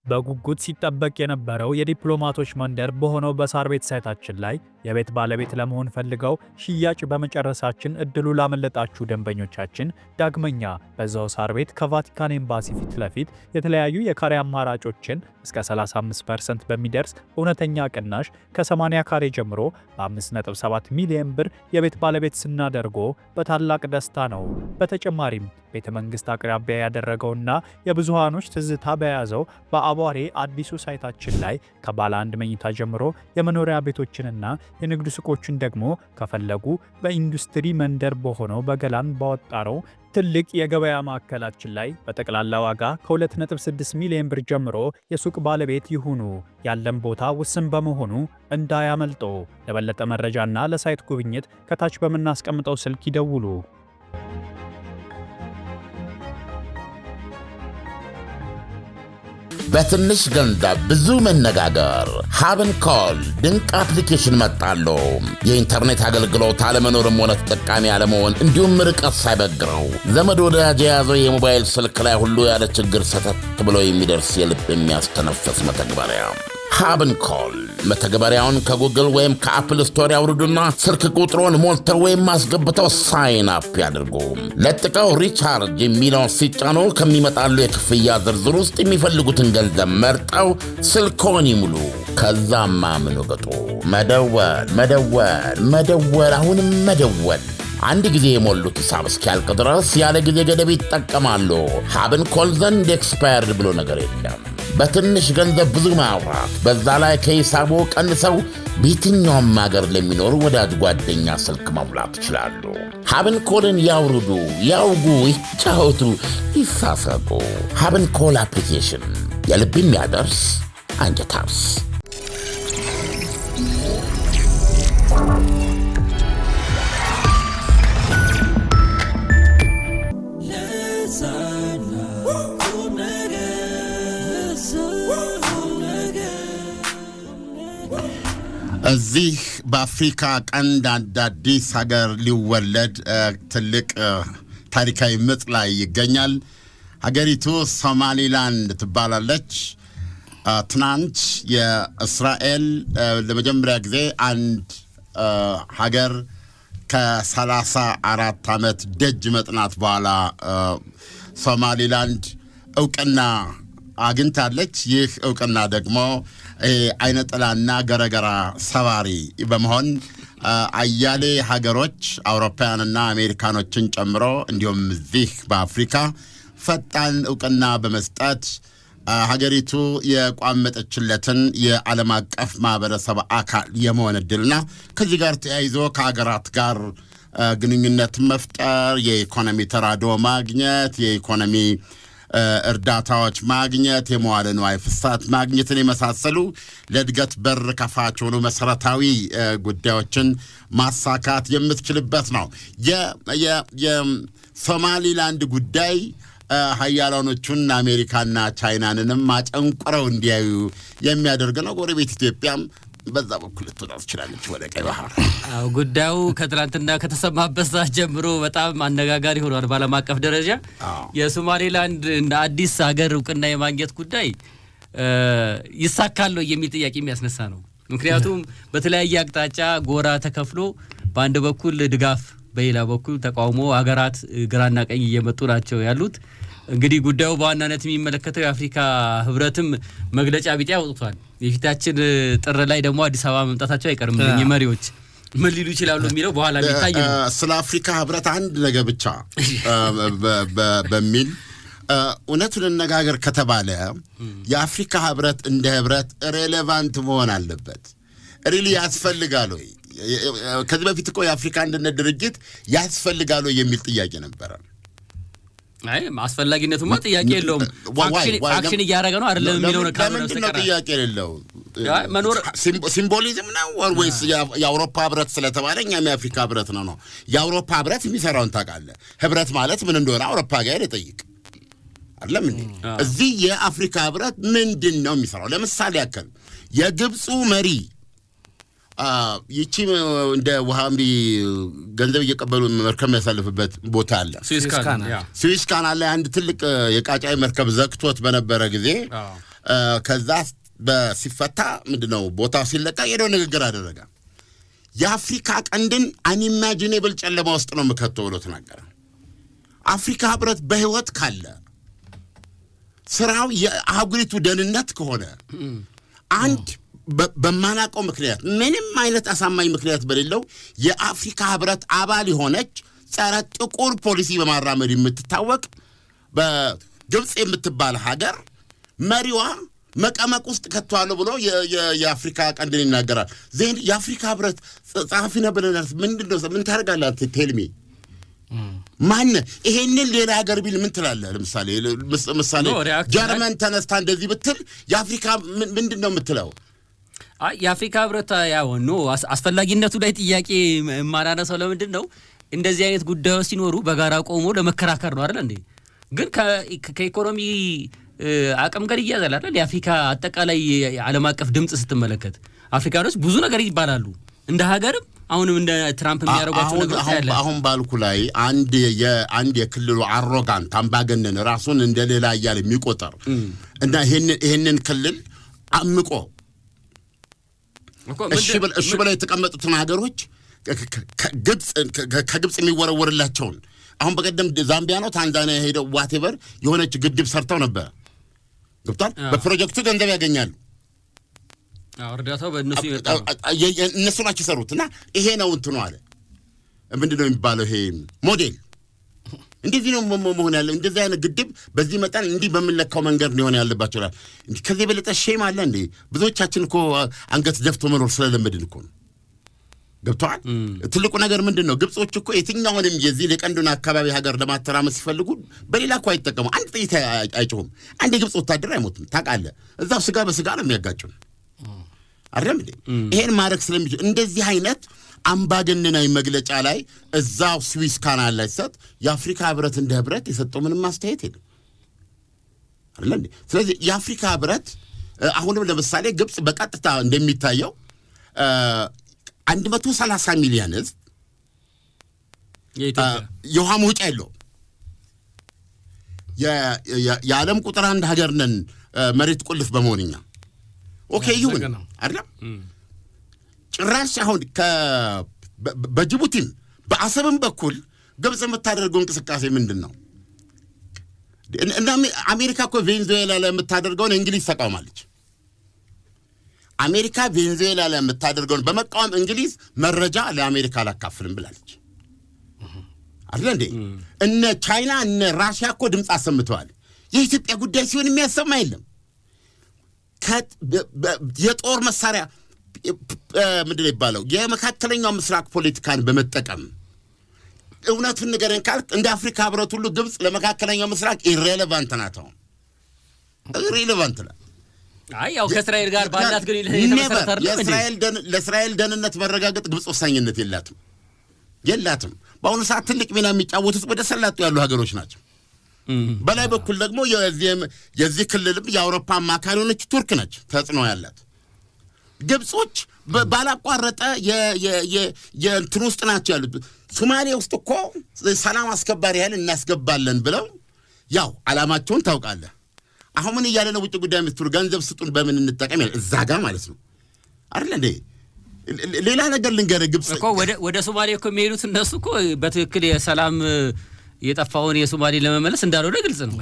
በጉጉት ሲጠበቅ የነበረው የዲፕሎማቶች መንደር በሆነው በሳር ቤት ሳይታችን ላይ የቤት ባለቤት ለመሆን ፈልገው ሽያጭ በመጨረሳችን እድሉ ላመለጣችሁ ደንበኞቻችን ዳግመኛ በዛው ሳር ቤት ከቫቲካን ኤምባሲ ፊት ለፊት የተለያዩ የካሬ አማራጮችን እስከ 35% በሚደርስ እውነተኛ ቅናሽ ከ80 ካሬ ጀምሮ በ5.7 ሚሊዮን ብር የቤት ባለቤት ስናደርጎ በታላቅ ደስታ ነው። በተጨማሪም ቤተ መንግስት አቅራቢያ ያደረገውና የብዙሃኖች ትዝታ በያዘው በአቧሬ አዲሱ ሳይታችን ላይ ከባለ አንድ መኝታ ጀምሮ የመኖሪያ ቤቶችንና የንግድ ሱቆችን ደግሞ ከፈለጉ በኢንዱስትሪ መንደር በሆነው በገላን ባወጣረው ትልቅ የገበያ ማዕከላችን ላይ በጠቅላላ ዋጋ ከ2.6 ሚሊዮን ብር ጀምሮ የሱቅ ባለቤት ይሁኑ። ያለን ቦታ ውስን በመሆኑ እንዳያመልጦ። ለበለጠ መረጃና ለሳይት ጉብኝት ከታች በምናስቀምጠው ስልክ ይደውሉ። በትንሽ ገንዘብ ብዙ መነጋገር ሀብን ኮል ድንቅ አፕሊኬሽን መጣሉ። የኢንተርኔት አገልግሎት አለመኖርም ሆነ ተጠቃሚ አለመሆን እንዲሁም ርቀት ሳይበግረው ዘመድ ወዳጅ የያዘው የሞባይል ስልክ ላይ ሁሉ ያለ ችግር ሰተት ብሎ የሚደርስ የልብ የሚያስተነፍስ መተግበሪያ ሀብን ኮል። መተግበሪያውን ከጉግል ወይም ከአፕል ስቶር ያውርዱና ስልክ ቁጥሮን ሞልተው ወይም ማስገብተው ሳይን አፕ ያድርጉ። ለጥቀው ሪቻርጅ የሚለውን ሲጫኑ ከሚመጣሉ የክፍያ ዝርዝር ውስጥ የሚፈልጉትን ገንዘብ መርጠው ስልክዎን ይሙሉ። ከዛማ ምን ወገጡ መደወል መደወል መደወል አሁንም መደወል። አንድ ጊዜ የሞሉት ሂሳብ እስኪያልቅ ድረስ ያለ ጊዜ ገደብ ይጠቀማሉ። ሀብን ኮል ዘንድ ኤክስፓየርድ ብሎ ነገር የለም። በትንሽ ገንዘብ ብዙ ማውራት፣ በዛ ላይ ከሂሳቡ ቀንሰው በየትኛውም ሀገር ለሚኖሩ ወዳጅ ጓደኛ ስልክ መሙላት ይችላሉ። ሀብን ኮልን ያውርዱ፣ ያውጉ፣ ይጫወቱ፣ ይሳሰቁ። ሀብን ኮል አፕሊኬሽን የልብ የሚያደርስ አንጀት አርስ። እዚህ በአፍሪካ ቀንድ አንድ አዲስ ሀገር ሊወለድ ትልቅ ታሪካዊ ምጥ ላይ ይገኛል። ሀገሪቱ ሶማሊላንድ ትባላለች። ትናንት የእስራኤል ለመጀመሪያ ጊዜ አንድ ሀገር ከ34 ዓመት ደጅ መጥናት በኋላ ሶማሊላንድ እውቅና አግኝታለች። ይህ እውቅና ደግሞ አይነጥላና ገረገራ ሰባሪ በመሆን አያሌ ሀገሮች አውሮፓውያንና አሜሪካኖችን ጨምሮ እንዲሁም እዚህ በአፍሪካ ፈጣን እውቅና በመስጠት ሀገሪቱ የቋመጠችለትን የዓለም አቀፍ ማህበረሰብ አካል የመሆን ዕድልና ከዚህ ጋር ተያይዞ ከሀገራት ጋር ግንኙነት መፍጠር፣ የኢኮኖሚ ተራድኦ ማግኘት፣ የኢኮኖሚ እርዳታዎች ማግኘት፣ የመዋለ ንዋይ ፍሰት ማግኘትን የመሳሰሉ ለእድገት በር ከፋች ሆኑ መሰረታዊ ጉዳዮችን ማሳካት የምትችልበት ነው። የሶማሊላንድ ጉዳይ ሀያላኖቹን አሜሪካና ቻይናንንም አጨንቁረው እንዲያዩ የሚያደርግ ነው። ጎረቤት ኢትዮጵያም በዛ በኩል ትወጣ ትችላለች ወደ ቀይ ባህር። ጉዳዩ ከትላንትና ከተሰማበት ሰዓት ጀምሮ በጣም አነጋጋሪ ሆኗል በዓለም አቀፍ ደረጃ። የሶማሌላንድ እንደ አዲስ ሀገር እውቅና የማግኘት ጉዳይ ይሳካል የሚል ጥያቄ የሚያስነሳ ነው። ምክንያቱም በተለያየ አቅጣጫ ጎራ ተከፍሎ በአንድ በኩል ድጋፍ፣ በሌላ በኩል ተቃውሞ ሀገራት ግራና ቀኝ እየመጡ ናቸው ያሉት። እንግዲህ ጉዳዩ በዋናነት የሚመለከተው የአፍሪካ ህብረትም መግለጫ ቢጤ አውጥቷል። የፊታችን ጥር ላይ ደግሞ አዲስ አበባ መምጣታቸው አይቀርም። የመሪዎች ምን ሊሉ ይችላሉ የሚለው በኋላ የሚታይ ነው። ስለ አፍሪካ ህብረት አንድ ነገር ብቻ በሚል እውነቱን እንነጋገር ከተባለ የአፍሪካ ህብረት እንደ ህብረት ሬሌቫንት መሆን አለበት። ሪሊ ያስፈልጋል ወይ? ከዚህ በፊት እኮ የአፍሪካ አንድነት ድርጅት ያስፈልጋል ወይ የሚል ጥያቄ ነበረ። አይ ማስፈላጊነቱማ ጥያቄ የለውም። አክሽን እያደረገ ነው አይደለም የሚለው ነው። ለምንድን ነው ጥያቄ የሌለው? መኖር ሲምቦሊዝም ነው ወይስ የአውሮፓ ህብረት ስለተባለ እኛም የአፍሪካ ህብረት ነው? የአውሮፓ ህብረት የሚሰራውን ታውቃለህ። ህብረት ማለት ምን እንደሆነ አውሮፓ ጋር ይጠይቅ አይደለም እንዴ? እዚህ የአፍሪካ ህብረት ምንድን ነው የሚሰራው? ለምሳሌ ያክል የግብፁ መሪ ይቺ እንደ ውሃምሪ ገንዘብ እየቀበሉ መርከብ የሚያሳልፍበት ቦታ አለ፣ ስዊስ ካናል ላይ አንድ ትልቅ የቃጫይ መርከብ ዘግቶት በነበረ ጊዜ ከዛ በሲፈታ ምንድነው ቦታው ሲለቀቅ ሄደው ንግግር አደረገ። የአፍሪካ ቀንድን አንኢማጂኔብል ጨለማ ውስጥ ነው የምከተው ብሎ ተናገረ። አፍሪካ ህብረት በህይወት ካለ ስራው የአህጉሪቱ ደህንነት ከሆነ አንድ በማናቀው ምክንያት ምንም አይነት አሳማኝ ምክንያት በሌለው የአፍሪካ ህብረት አባል የሆነች ጸረ ጥቁር ፖሊሲ በማራመድ የምትታወቅ በግብጽ የምትባል ሀገር መሪዋ መቀመቅ ውስጥ ከተዋለ ብሎ የአፍሪካ ቀንድን ይናገራል። ዘን የአፍሪካ ህብረት ጸሐፊ ነበርናል። ምንድነው ምን ታደርጋለህ? ቴልሚ ማን ይሄንን ሌላ ሀገር ቢል ምን ትላለህ? ለምሳሌ ጀርመን ተነስታ እንደዚህ ብትል የአፍሪካ ምንድነው የምትለው? የአፍሪካ ህብረት ያው አስፈላጊነቱ ላይ ጥያቄ ማናነሳው ለምንድን ነው? እንደዚህ አይነት ጉዳዮች ሲኖሩ በጋራ ቆሞ ለመከራከር ነው አይደል እንዴ? ግን ከኢኮኖሚ አቅም ጋር ይያዛል አይደል? የአፍሪካ አጠቃላይ ዓለም አቀፍ ድምጽ ስትመለከት አፍሪካኖች ብዙ ነገር ይባላሉ እንደ ሀገርም አሁንም እንደ ትራምፕ የሚያደርጓቸው ነገሮች ያለ አሁን ባልኩ ላይ አንድ የክልሉ አሮጋንት አምባገነን ራሱን እንደሌላ እያለ የሚቆጠር እና ይሄንን ክልል አምቆ እሺ ብለው የተቀመጡትን ሀገሮች ከግብጽ የሚወረወርላቸውን አሁን በቀደም ዛምቢያ ነው ታንዛኒያ ሄደው ዋቴቨር የሆነች ግድብ ሰርተው ነበር። ገብቷል። በፕሮጀክቱ ገንዘብ ያገኛሉ። እርዳታው በእነሱ ይመጣል። እነሱ ናቸው ሰሩትና ይሄ ነው እንትኑ አለ። ምንድነው የሚባለው? ይሄ ሞዴል እንደዚህ ነው መሆን ያለው። እንደዚህ አይነት ግድብ በዚህ መጠን እንዲህ በመለካው መንገድ ነው ሆነ ያለባቸው። ከዚህ በለጠ ሼም አለ እንዴ? ብዙዎቻችን እኮ አንገት ደፍቶ መኖር ስለለመድን እኮ ነው። ገብቷል። ትልቁ ነገር ምንድነው? ግብጾች እኮ የትኛውንም የዚህ ለቀንዱን አካባቢ ሀገር ለማተራመስ ሲፈልጉ በሌላ እኮ አይጠቀሙ። አንድ ጥይት አይጮህም። አንድ የግብጽ ወታደር አይሞትም። ታውቃለህ፣ እዛው ስጋ በስጋ ነው የሚያጋጩን አይደል እንዴ? ይሄን ማድረግ ስለሚችል እንደዚህ አይነት አምባገነናዊ መግለጫ ላይ እዛው ስዊስ ካናል ላይ ሰጥ የአፍሪካ ህብረት እንደ ህብረት የሰጠው ምንም ማስተያየት የለም አይደል እንዴ? ስለዚህ የአፍሪካ ህብረት አሁንም ለምሳሌ ግብጽ በቀጥታ እንደሚታየው 130 ሚሊዮን ህዝብ የውሃ መውጫ የለውም። የዓለም ቁጥር አንድ ሀገር ነን መሬት ቁልፍ በመሆንኛ ኦኬ ይሁን አይደል? ጭራሽ አሁን በጅቡቲም በአሰብም በኩል ግብጽ የምታደርገው እንቅስቃሴ ምንድን ነው? እና አሜሪካ እኮ ቬንዙዌላ ላይ የምታደርገውን እንግሊዝ ተቃውማለች። አሜሪካ ቬንዙዌላ ላይ የምታደርገውን በመቃወም እንግሊዝ መረጃ ለአሜሪካ አላካፍልም ብላለች አይደል እንዴ? እነ ቻይና እነ ራሽያ እኮ ድምፅ አሰምተዋል። የኢትዮጵያ ጉዳይ ሲሆን የሚያሰማ የለም። የጦር መሳሪያ ምንድነው ይባለው የመካከለኛው ምስራቅ ፖለቲካን በመጠቀም እውነቱን ንገረን ካልክ እንደ አፍሪካ ህብረት ሁሉ ግብጽ ለመካከለኛው ምስራቅ ኢሬሌቫንት ናት። ኢሬሌቫንት ናት። ያው ከእስራኤል ጋር ባላት ግን ለእስራኤል ደህንነት መረጋገጥ ግብጽ ወሳኝነት የላትም። በአሁኑ ሰዓት ትልቅ ሚና የሚጫወቱት ወደ ሰላጡ ያሉ ሀገሮች ናቸው። በላይ በኩል ደግሞ የዚህ ክልልም የአውሮፓ አማካሪ ሆነች ቱርክ ነች ተጽዕኖ ያላት። ግብጾች ባላቋረጠ የእንትን ውስጥ ናቸው ያሉት። ሶማሌ ውስጥ እኮ ሰላም አስከባሪ ያህል እናስገባለን ብለው ያው ዓላማቸውን ታውቃለህ። አሁን ምን እያለ ነው? ውጭ ጉዳይ ሚኒስትሩ ገንዘብ ስጡን በምን እንጠቀም ያለ እዛ ጋር ማለት ነው አይደል እንዴ? ሌላ ነገር ልንገርህ፣ ግብጽ እኮ ወደ ሶማሌ እኮ የሚሄዱት እነሱ እኮ በትክክል የሰላም የጠፋውን የሶማሌ ለመመለስ እንዳልሆነ ግልጽ ነው።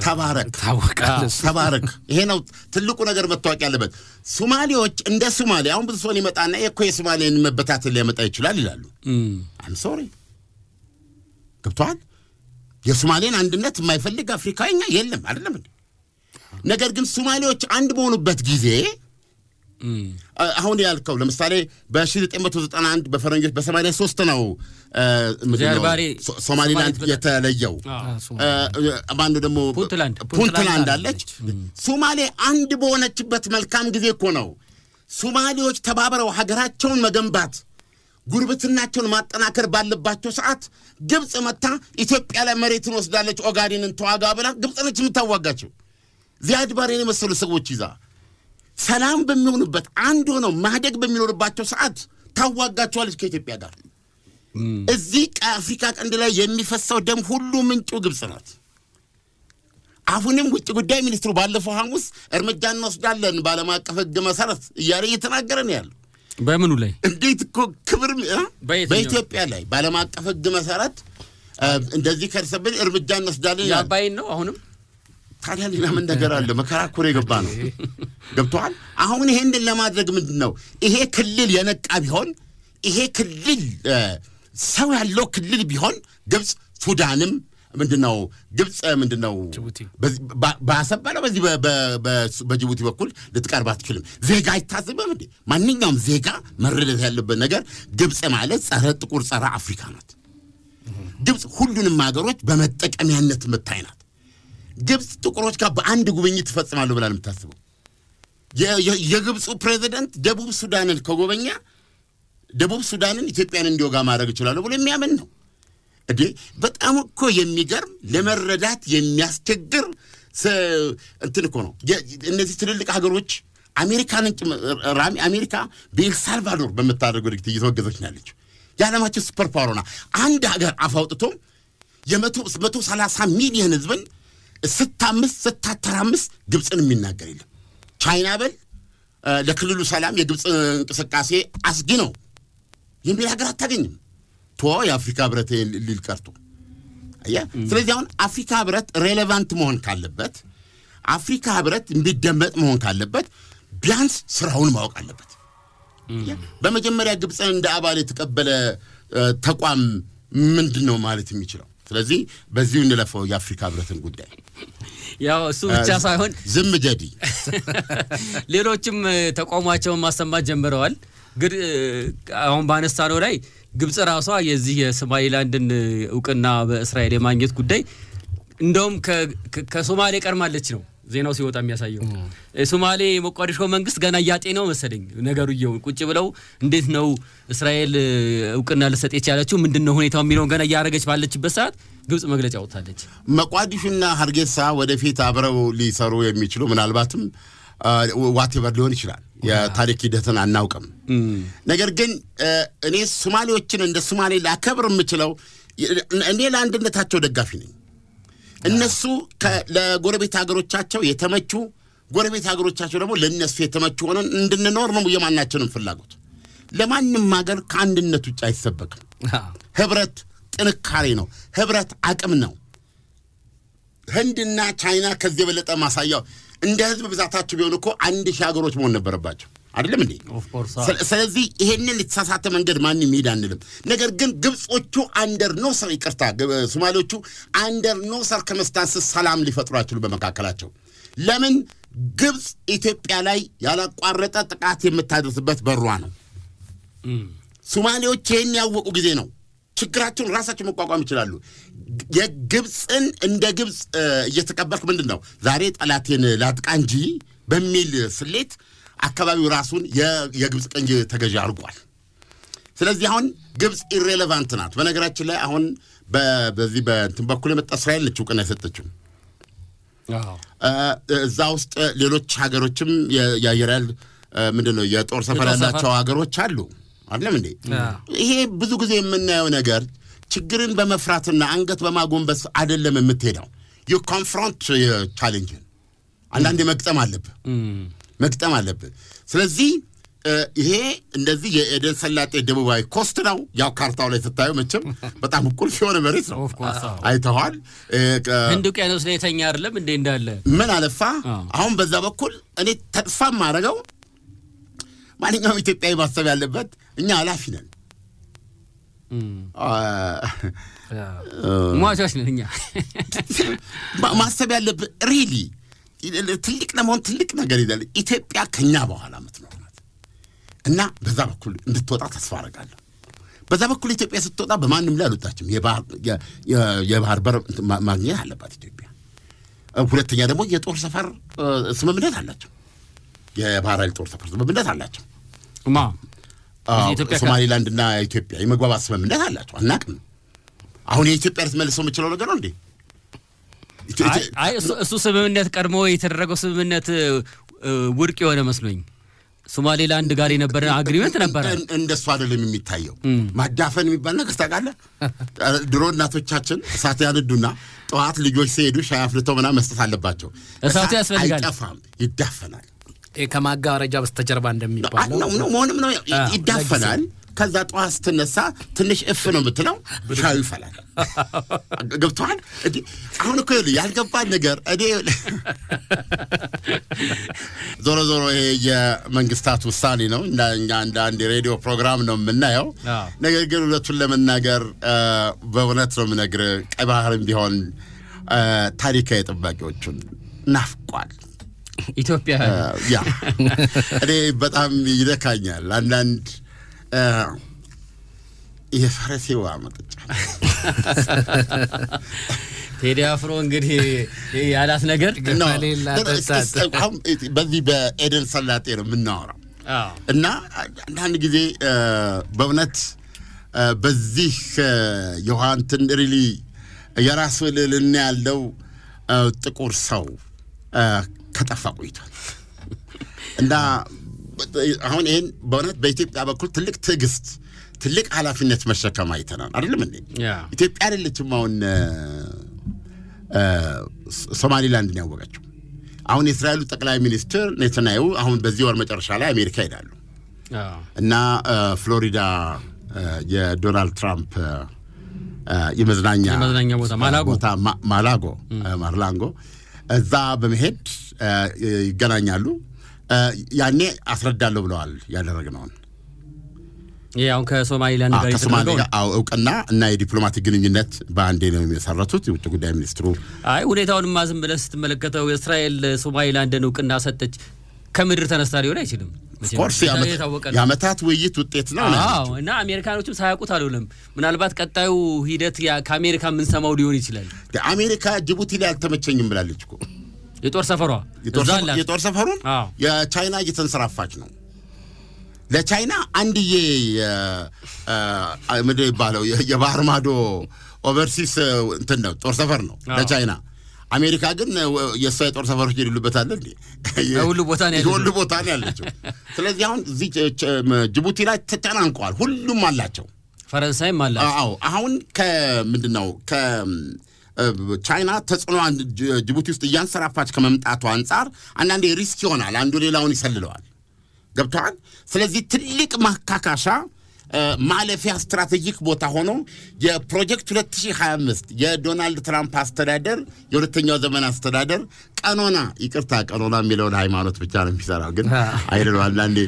ተባረክ። ይሄ ነው ትልቁ ነገር መታወቅ ያለበት። ሶማሌዎች እንደ ሶማሌ አሁን ብዙ ሰው ይመጣና እኮ የሶማሌን መበታተን ሊያመጣ ይችላል ይላሉ። አም ሶሪ ገብቷል። የሶማሌን አንድነት የማይፈልግ አፍሪካዊኛ የለም አይደለም እንዴ? ነገር ግን ሶማሌዎች አንድ በሆኑበት ጊዜ አሁን ያልከው ለምሳሌ በ1991 በፈረንጆች በ83 ነው ሶማሊላንድ የተለየው። ማን ደግሞ ፑንትላንድ አለች። ሶማሌ አንድ በሆነችበት መልካም ጊዜ እኮ ነው ሶማሌዎች ተባብረው ሀገራቸውን መገንባት ጉርብትናቸውን ማጠናከር ባለባቸው ሰዓት ግብጽ መታ ኢትዮጵያ ላይ መሬትን ወስዳለች፣ ኦጋዴንን ተዋጋ ብላ ግብጽ ነች የምታዋጋቸው። ዚያድ ባሬን የመሰሉ ሰዎች ይዛ ሰላም በሚሆኑበት አንድ ሆነው ማደግ በሚኖርባቸው ሰዓት ታዋጋቸዋለች ከኢትዮጵያ ጋር። እዚህ ከአፍሪካ ቀንድ ላይ የሚፈሰው ደም ሁሉ ምንጩ ግብጽ ናት። አሁንም ውጭ ጉዳይ ሚኒስትሩ ባለፈው ሐሙስ እርምጃ እንወስዳለን ባለም አቀፍ ሕግ መሰረት እያለ እየተናገረ ነው ያለው። በምኑ ላይ እንዴት እኮ ክብር በኢትዮጵያ ላይ ባለም አቀፍ ሕግ መሰረት እንደዚህ ከርሰብን እርምጃ እንወስዳለን ያባይን ነው። አሁንም ታዲያ ሌላ ምን ነገር አለ? መከራከር የገባ ነው። ገብቷል። አሁን ይሄንን ለማድረግ ምንድነው ይሄ ክልል የነቃ ቢሆን ይሄ ክልል ሰው ያለው ክልል ቢሆን ግብጽ ሱዳንም ምንድነው ግብጽ ምንድነው ባሰባለው በዚህ በጅቡቲ በኩል ልትቀርብ አትችልም። ዜጋ አይታዘብም እንዴ? ማንኛውም ዜጋ መረዳት ያለበት ነገር ግብጽ ማለት ጸረ ጥቁር ጸረ አፍሪካ ናት። ግብጽ ሁሉንም ሀገሮች በመጠቀሚያነት የምታይ ናት። ግብጽ ጥቁሮች ጋር በአንድ ጉብኝት ትፈጽማለሁ ብላ ነው የምታስበው። የግብፁ ፕሬዚደንት ደቡብ ሱዳንን ከጎበኛ ደቡብ ሱዳንን ኢትዮጵያን እንዲወጋ ማድረግ ይችላል ብሎ የሚያምን ነው። እንዴ በጣም እኮ የሚገርም ለመረዳት የሚያስቸግር እንትን እኮ ነው። እነዚህ ትልልቅ ሀገሮች አሜሪካ በኤልሳልቫዶር በምታደርገው ድርጊት እየተወገዘች ነው ያለችው። የዓለማችን ሱፐር ፓወር ሆና አንድ ሀገር አፋውጥቶ የ130 ሚሊዮን ህዝብን ስታተራምስ ግብፅን የሚናገር የለም። ቻይና በል ለክልሉ ሰላም የግብፅ እንቅስቃሴ አስጊ ነው የሚል ሀገር አታገኝም። የአፍሪካ ህብረት ሊል ቀርቶ ስለዚህ አሁን አፍሪካ ህብረት ሬሌቫንት መሆን ካለበት አፍሪካ ህብረት እንዲደመጥ መሆን ካለበት ቢያንስ ስራውን ማወቅ አለበት። በመጀመሪያ ግብፅን እንደ አባል የተቀበለ ተቋም ምንድነው ማለት የሚችለው? ስለዚህ በዚሁ እንለፈው የአፍሪካ ህብረትን ጉዳይ። ያው እሱ ብቻ ሳይሆን ዝም ጀዲ ሌሎችም ተቋማቸውን ማሰማት ጀምረዋል። ግን አሁን ባነሳነው ላይ ግብጽ ራሷ የዚህ የሶማሊላንድን እውቅና በእስራኤል የማግኘት ጉዳይ እንደውም ከሶማሌ ቀርማለች ነው ዜናው ሲወጣ የሚያሳየው። ሶማሌ ሞቃዲሾ መንግስት ገና ያጤነው መሰለኝ ነገሩየው ቁጭ ብለው እንዴት ነው እስራኤል እውቅና ለሰጥ የቻለችው ምንድነው ሁኔታው የሚለው ገና ያረጋች ባለችበት ሰዓት ግብጽ መግለጫ ወጣለች። ሞቃዲሾና ሀርጌሳ ወደፊት አብረው ሊሰሩ የሚችሉ ምናልባትም ዋቴቨር ሊሆን ይችላል። የታሪክ ሂደትን አናውቅም። ነገር ግን እኔ ሶማሌዎችን እንደ ሶማሌ ላከብር የምችለው እኔ ለአንድነታቸው ደጋፊ ነኝ። እነሱ ለጎረቤት ሀገሮቻቸው የተመቹ ጎረቤት ሀገሮቻቸው ደግሞ ለነሱ የተመቹ ሆነን እንድንኖር ነው የማናችንም ፍላጎት። ለማንም ሀገር ከአንድነት ውጭ አይሰበክም። ህብረት ጥንካሬ ነው። ህብረት አቅም ነው። ህንድና ቻይና ከዚህ የበለጠ ማሳያው እንደ ህዝብ ብዛታቸው ቢሆን እኮ 1000 ሀገሮች መሆን ነበረባቸው አይደለም እንዴ? ስለዚህ ይሄንን የተሳሳተ መንገድ ማንም ይሄድ አንልም። ነገር ግን ግብጾቹ አንደር ኖ ሰር ሶማሌዎቹ አንደር ኖ ሰር ከመስታንስ ሰላም ሊፈጥሩ አይችሉ በመካከላቸው። ለምን? ግብጽ ኢትዮጵያ ላይ ያላቋረጠ ጥቃት የምታደርስበት በሯ ነው። ሶማሌዎች ይሄን ያወቁ ጊዜ ነው ችግራቸውን ራሳቸው መቋቋም ይችላሉ። የግብጽን እንደ ግብጽ እየተቀበልክ ምንድነው ዛሬ ጠላቴን ላጥቃ እንጂ በሚል ስሌት አካባቢው ራሱን የግብጽ ቀኝ ተገዥ አድርጓል። ስለዚህ አሁን ግብጽ ኢሬሌቫንት ናት። በነገራችን ላይ አሁን በዚህ በእንትን በኩል የመጣ እስራኤል ነች እውቅና የሰጠችው። እዛ ውስጥ ሌሎች ሀገሮችም የአየር ምንድነው የጦር ሰፈር ያላቸው ሀገሮች አሉ አይደለም እንዴ? ይሄ ብዙ ጊዜ የምናየው ነገር ችግርን በመፍራትና አንገት በማጎንበስ አይደለም የምትሄደው። ዩ ኮንፍሮንት ቻሌንጅ አንዳንዴ መግጠም አለብህ። ስለዚህ ይሄ እንደዚህ የኤደን ሰላጤ ደቡባዊ ኮስት ነው። ያው ካርታው ላይ ስታየው መቼም በጣም ቁልፍ የሆነ መሬት ነው። አይተዋል። ህንድ ውቅያኖስ ላይ የተኛ አይደለም እንዴ እንዳለ ምን አለፋ። አሁን በዛ በኩል እኔ ተስፋ ማረጋው ማንኛውም ኢትዮጵያዊ ማሰብ ያለበት እኛ ኃላፊ ነን። ሟቾች ነን እኛ ማሰብ ያለብን ሪሊ ትልቅ ለመሆን ትልቅ ነገር ይላል። ኢትዮጵያ ከኛ በኋላ ምትኖር ናት እና በዛ በኩል እንድትወጣ ተስፋ አረጋለሁ። በዛ በኩል ኢትዮጵያ ስትወጣ በማንም ላይ አልወጣችም። የባህር በር ማግኘት አለባት ኢትዮጵያ። ሁለተኛ ደግሞ የጦር ሰፈር ስምምነት አላቸው። የባህር ኃይል ጦር ሰፈር ስምምነት አላቸው። ሶማሊላንድ እና ኢትዮጵያ የመግባባት ስምምነት አላቸው። አናውቅም። አሁን የኢትዮጵያ ልትመልሰው የምችለው ነገር ነው እንዴ? እሱ ስምምነት ቀድሞ የተደረገው ስምምነት ውድቅ የሆነ መስሎኝ ሶማሌላንድ ጋር የነበረ አግሪመንት ነበር። እንደሱ አይደለም የሚታየው። ማዳፈን የሚባል ነገር ታውቃለህ? ድሮ እናቶቻችን እሳት ያነዱና ጠዋት ልጆች ሲሄዱ ሻይ አፍልተው ምናምን መስጠት አለባቸው። እሳቱ ያስፈልጋል። አይጠፋም፣ ይዳፈናል። ከማጋረጃ በስተጀርባ እንደሚባለው ነው መሆንም ነው። ይዳፈናል። ከዛ ጠዋት ስትነሳ ትንሽ እፍ ነው የምትለው፣ ሻዩ ይፈላል። ገብቶሃል? አሁን እኮ ያልገባን ነገር ዞሮ ዞሮ ይሄ የመንግስታት ውሳኔ ነው። እኛ እንደ አንድ የሬዲዮ ፕሮግራም ነው የምናየው። ነገር ግን ሁለቱን ለመናገር በእውነት ነው የምነግርህ፣ ቀይ ባህርም ቢሆን ታሪካዊ ጠባቂዎቹን ናፍቋል። ኢትዮጵያ ያ እኔ በጣም ይደካኛል አንዳንድ የፈረሴዋ መጥጫ ቴዲ አፍሮ እንግዲህ ያላት ነገር በዚህ በኤደን ሰላጤ ነው የምናወራው እና አንዳንድ ጊዜ በእውነት በዚህ ዮሐንትን ሪሊ የራሱ ልልና ያለው ጥቁር ሰው ከጠፋ ቆይቷል እና አሁን ይሄን በእውነት በኢትዮጵያ በኩል ትልቅ ትዕግስት ትልቅ ኃላፊነት መሸከም አይተናል አይደለም እንዴ? ኢትዮጵያ አይደለችም አሁን ሶማሊላንድን ያወቀችው። አሁን የእስራኤሉ ጠቅላይ ሚኒስትር ኔታንያሁ አሁን በዚህ ወር መጨረሻ ላይ አሜሪካ ይሄዳሉ እና ፍሎሪዳ የዶናልድ ትራምፕ የመዝናኛ ቦታ ማርላንጎ እዛ በመሄድ ይገናኛሉ። ያኔ አስረዳለሁ ብለዋል ያደረግነውን አሁን ከሶማሊላንድ ጋር የተደረገው እውቅና እና የዲፕሎማቲክ ግንኙነት በአንዴ ነው የሚመሰረቱት። የውጭ ጉዳይ ሚኒስትሩ ሁኔታውን ማዝም ብለህ ስትመለከተው እስራኤል ሶማሊላንድን እውቅና ሰጠች ከምድር ተነስታ ሊሆን አይችልም። ኦፍኮርስ የዓመታት ውይይት ውጤት ነው። እና አሜሪካኖችም ሳያውቁት አልሆነም። ምናልባት ቀጣዩ ሂደት ከአሜሪካ የምንሰማው ሊሆን ይችላል። አሜሪካ ጅቡቲ ላይ አልተመቸኝም ብላለች እኮ የጦር ሰፈሩን የቻይና እየተንሰራፋች ነው። ለቻይና አንድዬ ምንድን ይባለው የባህር ማዶ ኦቨርሲስ እንትን ነው ጦር ሰፈር ነው ለቻይና። አሜሪካ ግን የእሷ የጦር ሰፈሮች ይሉበታል እንዴ? ሁሉ ቦታ ነው ያለችው። ስለዚህ አሁን እዚህ ጅቡቲ ላይ ተጨናንቀዋል። ሁሉም አላቸው። ፈረንሳይም አላቸው። አሁን ከምንድነው ቻይና ተጽዕኖ ጅቡቲ ውስጥ እያንሰራፋች ከመምጣቱ አንጻር አንዳንዴ ሪስክ ይሆናል። አንዱ ሌላውን ይሰልለዋል። ገብተዋል። ስለዚህ ትልቅ ማካካሻ ማለፊያ ስትራቴጂክ ቦታ ሆኖ የፕሮጀክት 2025 የዶናልድ ትራምፕ አስተዳደር የሁለተኛው ዘመን አስተዳደር ቀኖና የሚለውን ሃይማኖት ብቻ ነው የሚሰራው፣ ግን አይደለም። አንዳንዴ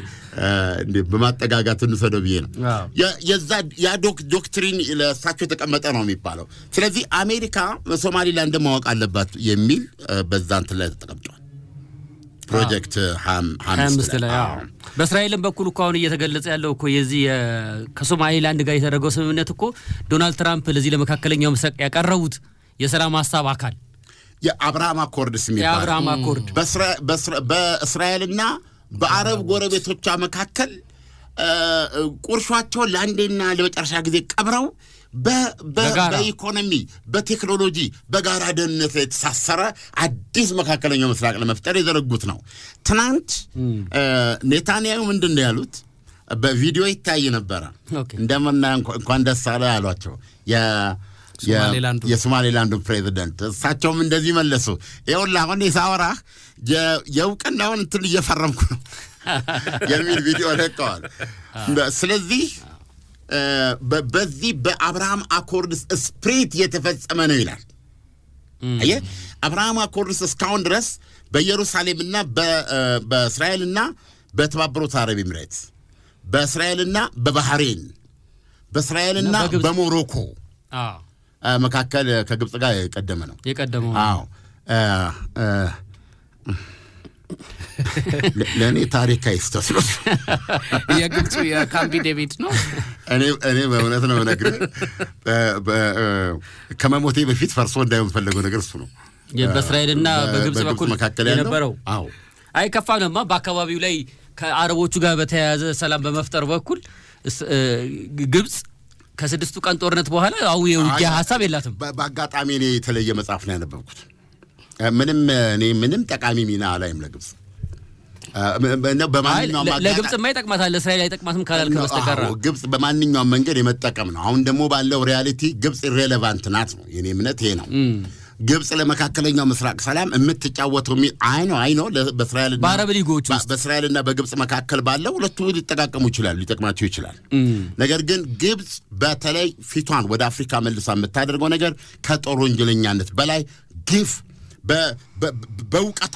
በማጠጋጋት እንሰደው ብዬ ነው ያ ዶክትሪን ለሳቸው የተቀመጠ ነው የሚባለው። ስለዚህ አሜሪካ ሶማሊላንድ ማወቅ አለባት የሚል በዛ እንትን ላይ ተቀምጧል። ፕሮጀክት 25 ላይ በእስራኤልም በኩል እኮ አሁን እየተገለጸ ያለው እኮ የዚህ ከሶማሊላንድ ጋር የተደረገው ስምምነት እኮ ዶናልድ ትራምፕ ለዚህ ለመካከለኛው ምስራቅ ያቀረቡት የሰላም ሐሳብ አካል የአብርሃም አኮርድስ የሚባለው የአብርሃም አኮርድ በእስራኤልና በአረብ ጎረቤቶቿ መካከል ቁርሻቸውን ለአንዴና ለመጨረሻ ጊዜ ቀብረው በኢኮኖሚ በቴክኖሎጂ በጋራ ደህንነት ላይ የተሳሰረ አዲስ መካከለኛው ምስራቅ ለመፍጠር የዘረጉት ነው። ትናንት ኔታንያሁ ምንድን ነው ያሉት? በቪዲዮ ይታይ ነበረ። እንደምና እንኳን ደስ አለ ያሏቸው የሶማሌላንዱ ፕሬዚደንት። እሳቸውም እንደዚህ መለሱ። ይኸውልህ አሁን የሳወራህ የእውቅናውን እንትን እየፈረምኩ ነው የሚል ቪዲዮ ለቀዋል። ስለዚህ በዚህ በአብርሃም አኮርድስ ስፕሪት የተፈጸመ ነው ይላል። አየህ አብርሃም አኮርድስ እስካሁን ድረስ በኢየሩሳሌምና በእስራኤልና በተባበሩት አረብ ኤሚሬትስ በእስራኤልና በባህሬን በእስራኤልና በሞሮኮ መካከል ከግብጽ ጋር የቀደመው አዎ ለኔ ታሪካዊ ስህተት ነው። የግብጽ የካምፕ ዴቪድ ነው። እኔ በእውነት ነው ነግሬ ከመሞቴ በፊት ፈርሶ እንዳይሆን ፈለገው ነገር እሱ ነው። በእስራኤልና በግብጽ በኩል መካከል የነበረው አዎ አይከፋንማ። በአካባቢው ላይ ከአረቦቹ ጋር በተያያዘ ሰላም በመፍጠር በኩል ግብጽ ከስድስቱ ቀን ጦርነት በኋላ የውጊያ ሐሳብ የላትም። በአጋጣሚ እኔ የተለየ መጽሐፍ ነው ያነበብኩት። ምንም ጠቃሚ ሚና አላይም ለግብጽ። በማንኛውም ለግብጽ የማይጠቅማታል ለእስራኤል አይጠቅማትም ካላልክ በስተቀር ግብጽ በማንኛውም መንገድ የመጠቀም ነው። አሁን ደግሞ ባለው ሪያሊቲ ግብጽ ኢሬሌቫንት ናት ነው የኔ እምነት ይሄ ነው። ግብጽ ለመካከለኛው ምስራቅ ሰላም የምትጫወተው አይ ነው በእስራኤልና በአረብ ሊጎች ውስጥ በእስራኤልና በግብጽ መካከል ባለው ሁለቱ ሊጠቃቀሙ ይችላሉ ሊጠቅማቸው ይችላል። ነገር ግን ግብጽ በተለይ ፊቷን ወደ አፍሪካ መልሳ የምታደርገው ነገር ከጦር ወንጀለኛነት በላይ ግፍ በእውቀት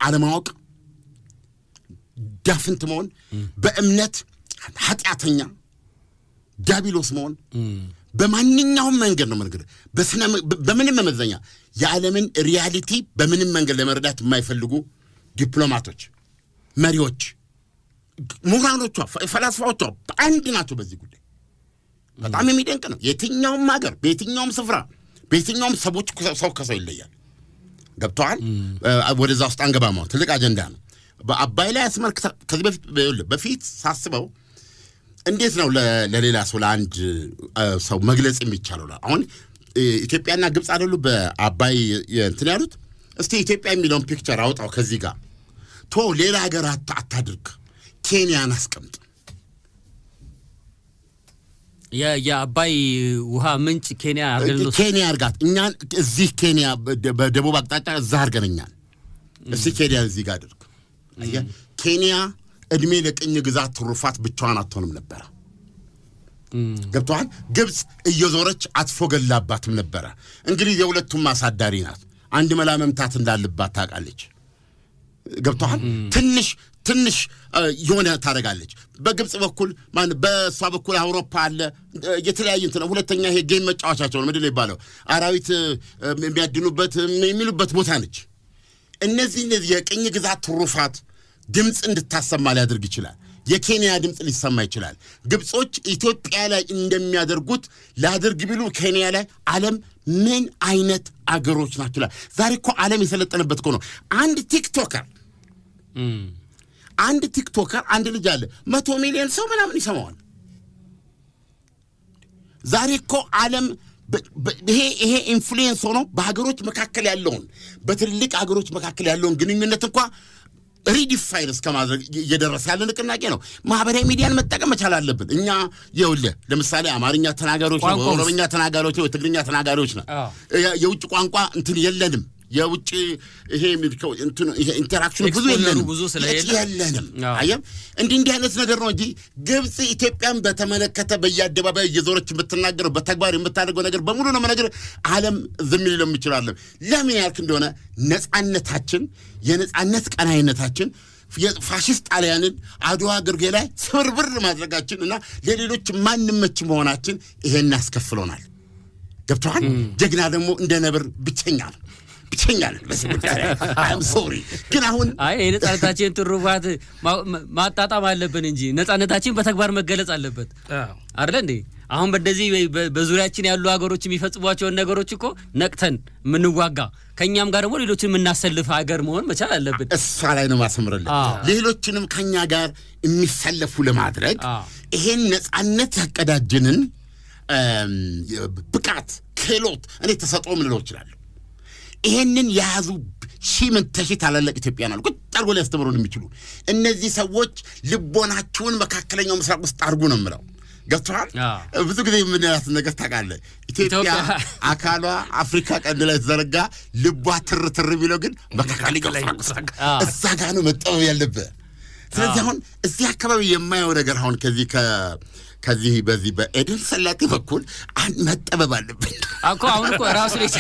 አለማወቅ ዳፍንት መሆን በእምነት ኃጢአተኛ ዲያብሎስ መሆን በማንኛውም መንገድ ነው መንገድ በምንም መመዘኛ የዓለምን ሪያሊቲ በምንም መንገድ ለመረዳት የማይፈልጉ ዲፕሎማቶች መሪዎች ምሁራኖቿ ፈላስፋዎቿ አንድ ናቸው በዚህ ጉዳይ በጣም የሚደንቅ ነው። የትኛውም ሀገር በየትኛውም ስፍራ በየትኛውም ሰው ከሰው ይለያል። ገብተዋል ወደዛ ውስጥ አንገባም ትልቅ አጀንዳ ነው። በአባይ ላይ አስመልክተ ከዚህ በፊት ሳስበው እንዴት ነው ለሌላ ሰው ለአንድ ሰው መግለጽ የሚቻለው? አሁን ኢትዮጵያና ግብጽ አይደሉ በአባይ እንትን ያሉት? እስቲ ኢትዮጵያ የሚለውን ፒክቸር አውጣው ከዚህ ጋር ሌላ ሀገር አታድርግ፣ ኬንያን አስቀምጥ። የአባይ ውሃ ምንጭ ኬንያ አርጋት እኛን እዚህ ኬንያ በደቡብ አቅጣጫ እዛ አርገነኛል። እስቲ ኬንያ እዚህ ጋር አድርግ። ኬንያ እድሜ ለቅኝ ግዛት ትሩፋት ብቻዋን አትሆንም ነበር። ገብቷል። ግብጽ እየዞረች አትፎገላባትም ነበር። እንግዲህ የሁለቱም ማሳዳሪ ናት። አንድ መላ መምታት እንዳለባት ታውቃለች። ገብቷል። ትንሽ የሆነ ታረጋለች። በግብጽ በኩል በሷ በኩል አውሮፓ አለ የተለያየ እንትን። ሁለተኛ ይሄ ጌም መጫወቻቸው ነው ምንድነው ይባለው አራዊት የሚያድኑበት የሚሉበት ቦታ ነች። እነዚህ የቅኝ ግዛት ትሩፋት ድምጽ እንድታሰማ ሊያደርግ ይችላል። የኬንያ ድምጽ ሊሰማ ይችላል። ግብጾች ኢትዮጵያ ላይ እንደሚያደርጉት ላድርግ ቢሉ ኬንያ ላይ ዓለም ምን አይነት አገሮች ናቸው? ዛሬ እኮ ዓለም የሰለጠነበት እኮ ነው። አንድ ቲክቶከር አንድ ልጅ አለ 100 ሚሊዮን ሰው ምናምን ይሰማዋል። ዛሬ እኮ ዓለም ይሄ ኢንፍሉዌንስ ሆኖ በሀገሮች መካከል ያለውን በትልልቅ ሀገሮች መካከል ያለውን ግንኙነት እንኳን ሪዲፋይን እስከማድረግ እየደረሰ ያለ ንቅናቄ ነው። ማህበራዊ ሚዲያን መጠቀም መቻል አለብን። እኛ ለምሳሌ አማርኛ ተናጋሪዎች ነው፣ ኦሮምኛ ተናጋሪዎች ነው፣ ትግርኛ ተናጋሪዎች ነው። የውጭ ቋንቋ እንትን የለንም። የውጭ ይሄ ኢንተራክሽን ብዙ የለንም። አየም እንዲህ አይነት ነገር ነው እንጂ ግብጽ ኢትዮጵያን በተመለከተ በየአደባባይ እየዞረች የምትናገረው በተግባር የምታደርገው ነገር በሙሉ ነው ነገር ዓለም ዝም ሊለው ይችላል። ለምን ያልክ እንደሆነ ነጻነታችን የነጻነት ቀናይነታችን የፋሺስት ጣሊያንን አድዋ ግርጌ ላይ ስብርብር ማድረጋችን እና ለሌሎች ማንመች መሆናችን ይሄን ያስከፍሎናል። ገብቷል። ጀግና ደግሞ እንደ ነብር ብቸኛ ነው። I'm sorry ግን አሁን ነጻነታችን ትሩፋት ማጣጣም አለብን እንጂ ነጻነታችን በተግባር መገለጽ አለበት አይደል እንዴ? አሁን በእንደዚህ በዙሪያችን ያሉ ሀገሮች የሚፈጽሟቸውን ነገሮች እኮ ነቅተን ምንዋጋ ከኛም ጋር ደግሞ ሌሎችን የምናሰልፍ ሀገር መሆን መቻል አለብን። እሷ ላይ ነው ማሰምረለ ሌሎችንም ከኛ ጋር የሚሰለፉ ለማድረግ ይሄን ነጻነት ያቀዳጀንን ብቃት ክህሎት እኔ ተሰጥኦ ምን ልለው ይችላል። ይሄንን ያዙ ሺምን ተሽት አላላቅ ኢትዮጵያን አሉ ቁጥ አርጎ ሊያስተምሩን የሚችሉ እነዚህ ሰዎች ልቦናቸውን መካከለኛው ምስራቅ ውስጥ አርጉ ነው የምለው። ገብቷል። ብዙ ጊዜ የምንላት ነገር ታውቃለህ፣ ኢትዮጵያ አካሏ አፍሪካ ቀንድ ላይ ተዘረጋ ልቧ ትር ቢለው ግን መካከለኛው ምስራቅ ውስጥ እዛ ጋር ነው መጠበብ ያለበት። ስለዚህ አሁን እዚህ አካባቢ የማየው ነገር አሁን ከዚህ በዚህ በኤደን ሰላጤ በኩል መጠበብ አለብን እኮ አሁን እኮ ራሱ ልጅ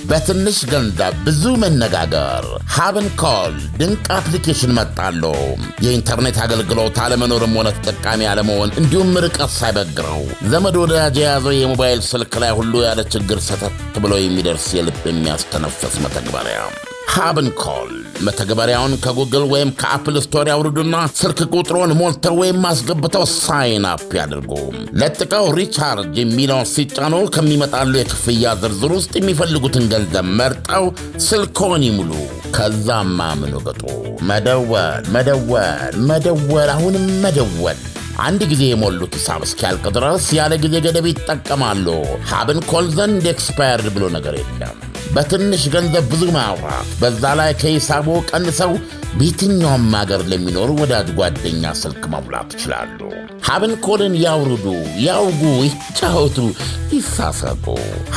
በትንሽ ገንዘብ ብዙ መነጋገር ሀብን ኮል ድንቅ አፕሊኬሽን መጣለው። የኢንተርኔት አገልግሎት አለመኖርም ሆነ ተጠቃሚ አለመሆን እንዲሁም ርቀት ሳይበግረው ዘመድ ወዳጅ የያዘው የሞባይል ስልክ ላይ ሁሉ ያለ ችግር ሰተት ብሎ የሚደርስ የልብ የሚያስተነፍስ መተግበሪያ ሀብን ኮል። መተግበሪያውን ከጉግል ወይም ከአፕል ስቶር ያውርዱና ስልክ ቁጥሮን ሞልተው ወይም ማስገብተው ሳይን አፕ ያድርጉ። ለጥቀው ሪቻርጅ የሚለውን ሲጫኑ ከሚመጣሉ የክፍያ ዝርዝር ውስጥ የሚፈልጉትን ገንዘብ መርጠው ስልክዎን ይሙሉ። ከዛማ ምን ወገጡ መደወል አሁንም መደወል። አንድ ጊዜ የሞሉት ሂሳብ እስኪያልቅ ድረስ ያለ ጊዜ ገደብ ይጠቀማሉ። ሀብን ኮል ዘንድ ኤክስፓየርድ ብሎ ነገር የለም። በትንሽ ገንዘብ ብዙ ማውራት፣ በዛ ላይ ከሂሳቦ ቀንሰው በየትኛውም ሀገር ለሚኖሩ ወዳጅ ጓደኛ ስልክ መሙላት ይችላሉ። ሀብን ኮልን ያውርዱ፣ ያውጉ፣ ይጫወቱ፣ ይሳሰቁ።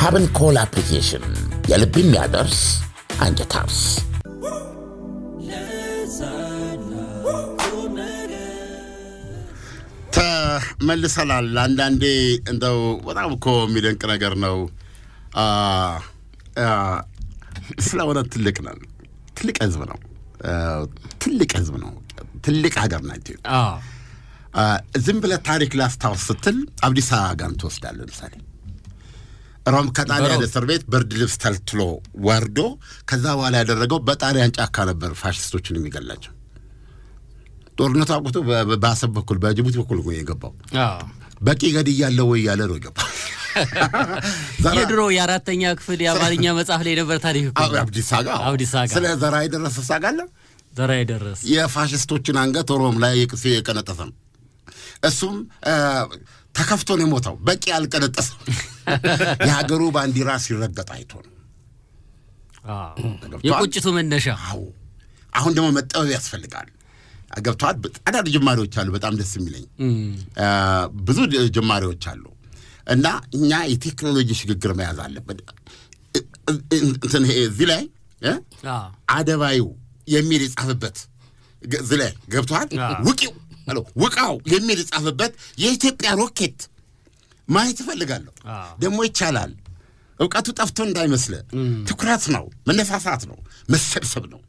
ሀብን ኮል አፕሊኬሽን የልብ የሚያደርስ አንጀታርስ። ተመልሰናል። አንዳንዴ እንደው በጣም እኮ የሚደንቅ ነገር ነው። ስለ እውነት ትልቅ ነን። ትልቅ ህዝብ ነው። ትልቅ ህዝብ ነው። ትልቅ ሀገር ናት ኢትዮጵያ። ዝም ብለህ ታሪክ ላስታውስ ስትል አብዲሳ ጋር ትወስዳለህ። ለምሳሌ ሮም ከጣሊያን እስር ቤት ብርድ ልብስ ተልትሎ ወርዶ ከዛ በኋላ ያደረገው በጣሊያን ጫካ ነበር ፋሽስቶችን የሚገላቸው። ጦርነቱ አቁቶ በአሰብ በኩል በጅቡቲ በኩል ነው የገባው። በቂ ገድያለሁ ወይ ያለ ነው የገባው። የድሮ የአራተኛ ክፍል የአማርኛ መጽሐፍ ላይ ነበር ታሪክ እኮ አብዲሳ ጋር ስለ ዘራይ ደረሰ ሳጋለ ዘራይ ደረሰ የፋሽስቶችን አንገት ሮም ላይ የቀነጠሰ ነው። እሱም ተከፍቶ ነው የሞተው። በቂ አልቀነጠሰም። የሀገሩ ባንዲራ ሲረገጥ አይቶ ነው። የቁጭቱ መነሻ። አሁን ደግሞ መጠበብ ያስፈልጋል። ገብቷል። አዳር ጅማሬዎች አሉ። በጣም ደስ የሚለኝ ብዙ ጅማሬዎች አሉ እና እኛ የቴክኖሎጂ ሽግግር መያዝ አለበት። እዚህ ላይ አደባዩ የሚል የጻፈበት እዚህ ላይ ገብቷል። ውቂው ውቃው የሚል የጻፈበት የኢትዮጵያ ሮኬት ማየት እፈልጋለሁ። ደግሞ ይቻላል። እውቀቱ ጠፍቶ እንዳይመስል ትኩረት ነው፣ መነሳሳት ነው፣ መሰብሰብ ነው።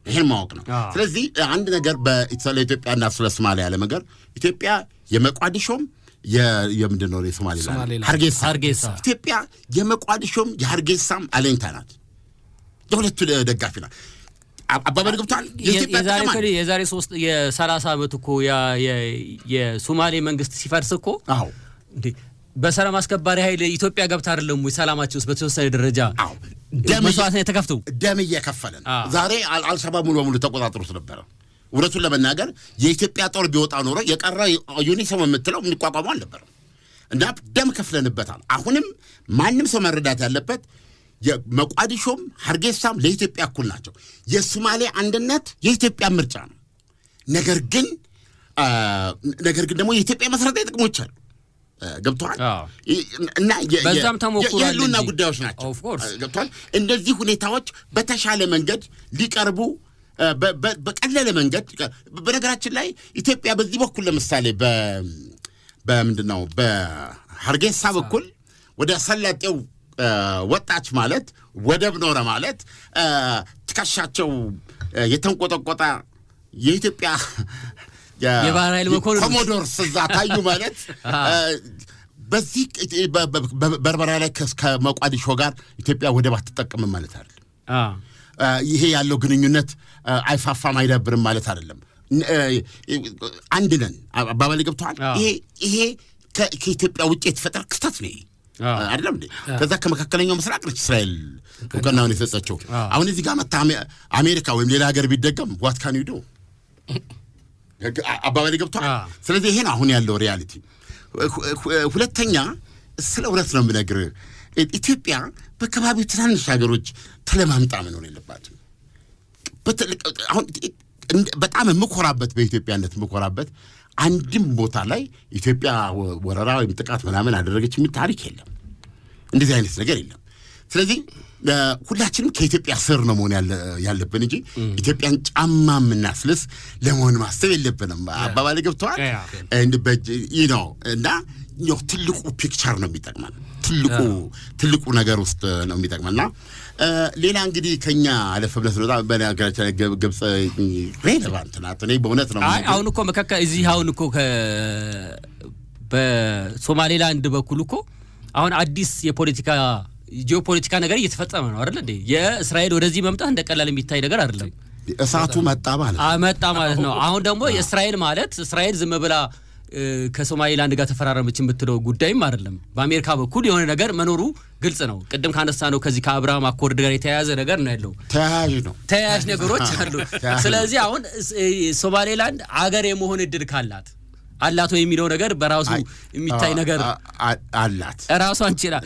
ይሄን ማወቅ ነው። ስለዚህ አንድ ነገር ስለ ኢትዮጵያና ስለ ሶማሊያ ያለ ነገር ኢትዮጵያ የመቋዲሾም የምንድን ነው የሶማሌላንድ ሀርጌሳ ኢትዮጵያ የመቋዲሾም የሀርጌሳም አለኝታ ናት። የሁለቱ ደጋፊ ናት። አባባል ገብቷል። የዛሬ 30 ዓመት እኮ የሶማሌ መንግስት ሲፈርስ እኮ በሰላም አስከባሪ ኃይል ኢትዮጵያ ገብታ አይደለም ወይ ሰላማችን ውስጥ በተወሰነ ደረጃ መስዋዕት ነው የተከፈተው። ደም እየከፈለን ዛሬ አልሸባብ ሙሉ በሙሉ ተቆጣጥሮት ነበረ። እውነቱን ለመናገር የኢትዮጵያ ጦር ቢወጣ ኖሮ የቀረ ዩኒሰም የምትለው እንቋቋመው አልነበረም እና ደም ከፍለንበታል። አሁንም ማንም ሰው መረዳት ያለበት የመቋዲሾም ሀርጌሳም ለኢትዮጵያ እኩል ናቸው። የሶማሌ አንድነት የኢትዮጵያ ምርጫ ነው። ነገር ግን ደግሞ የኢትዮጵያ መሰረታዊ ጥቅሞች አሉ። ገብቷል እና በዛም ተሞክሯል ያሉና ጉዳዮች ናቸው። ገብቷል። እንደዚህ ሁኔታዎች በተሻለ መንገድ ሊቀርቡ በቀለለ መንገድ በነገራችን ላይ ኢትዮጵያ በዚህ በኩል ለምሳሌ በምንድነው በሀርጌሳ በኩል ወደ ሰላጤው ወጣች ማለት ወደብ ኖረ ማለት ትከሻቸው የተንቆጠቆጠ የኢትዮጵያ የባህር ኃይል መኮንን ኮሞዶርስ እዛ ታዩ ማለት በዚህ በርበራ ላይ ከመቋዲሾ ጋር ኢትዮጵያ ወደብ አትጠቀምም ማለት አይደለም። ይሄ ያለው ግንኙነት አይፋፋም አይዳብርም ማለት አይደለም። አንድ ነን አባባል ገብቷል። ይሄ ከኢትዮጵያ ውጭ የተፈጠረ ክስተት ነው አይደለም እንዴ? ከዛ ከመካከለኛው ምስራቅ ነች እስራኤል እውቅናውን የሰጠችው። አሁን እዚህ ጋር መታ አሜሪካ ወይም ሌላ ሀገር ቢደገም ዋት ካን ዩ ዱ አባባል ገብቷል። ስለዚህ ይሄ ነው አሁን ያለው ሪያሊቲ። ሁለተኛ ስለ እውነት ነው የምነግርህ። ኢትዮጵያ በከባቢው ትናንሽ ሀገሮች ተለማምጣ መኖር የለባትም። አሁን በጣም የምኮራበት በኢትዮጵያነት የምኮራበት አንድም ቦታ ላይ ኢትዮጵያ ወረራ ወይም ጥቃት ምናምን አደረገች የሚል ታሪክ የለም። እንደዚህ አይነት ነገር የለም። ስለዚህ ሁላችንም ከኢትዮጵያ ስር ነው መሆን ያለብን እንጂ ኢትዮጵያን ጫማ የምናስልስ ለመሆን ማሰብ የለብንም። አባባል ገብተዋል ነው እና ትልቁ ፒክቸር ነው የሚጠቅመን። ትልቁ ነገር ውስጥ ነው የሚጠቅመንና ሌላ እንግዲህ ከኛ አለፈ ብለህ ነው በነገራችን ላይ ግብጽ ሬሌቫንት ናት። እኔ በእውነት ነው አሁን እኮ መካከል እዚህ አሁን እኮ በሶማሌላንድ በኩል እኮ አሁን አዲስ ጂኦፖለቲካ ነገር እየተፈጸመ ነው አይደል እንዴ? የእስራኤል ወደዚህ መምጣት እንደቀላል የሚታይ ነገር አይደለም። እሳቱ መጣ ማለት ነው። አሁን ደግሞ እስራኤል ዝም ብላ ከሶማሌላንድ ጋር ተፈራረመች የምትለው ጉዳይም አይደለም። በአሜሪካ በኩል የሆነ ነገር መኖሩ ግልጽ ነው። ቅድም ካነሳ ነው ከዚህ ከአብርሃም አኮርድ ጋር የተያያዘ ነገር ነው ያለው። ተያያዥ ነገሮች አሉ። ስለዚህ አሁን ሶማሌላንድ አገር የመሆን እድል ካላት አላቶ የሚለው ነገር በራሱ የሚታይ ነገር አላት ራሷን ችላ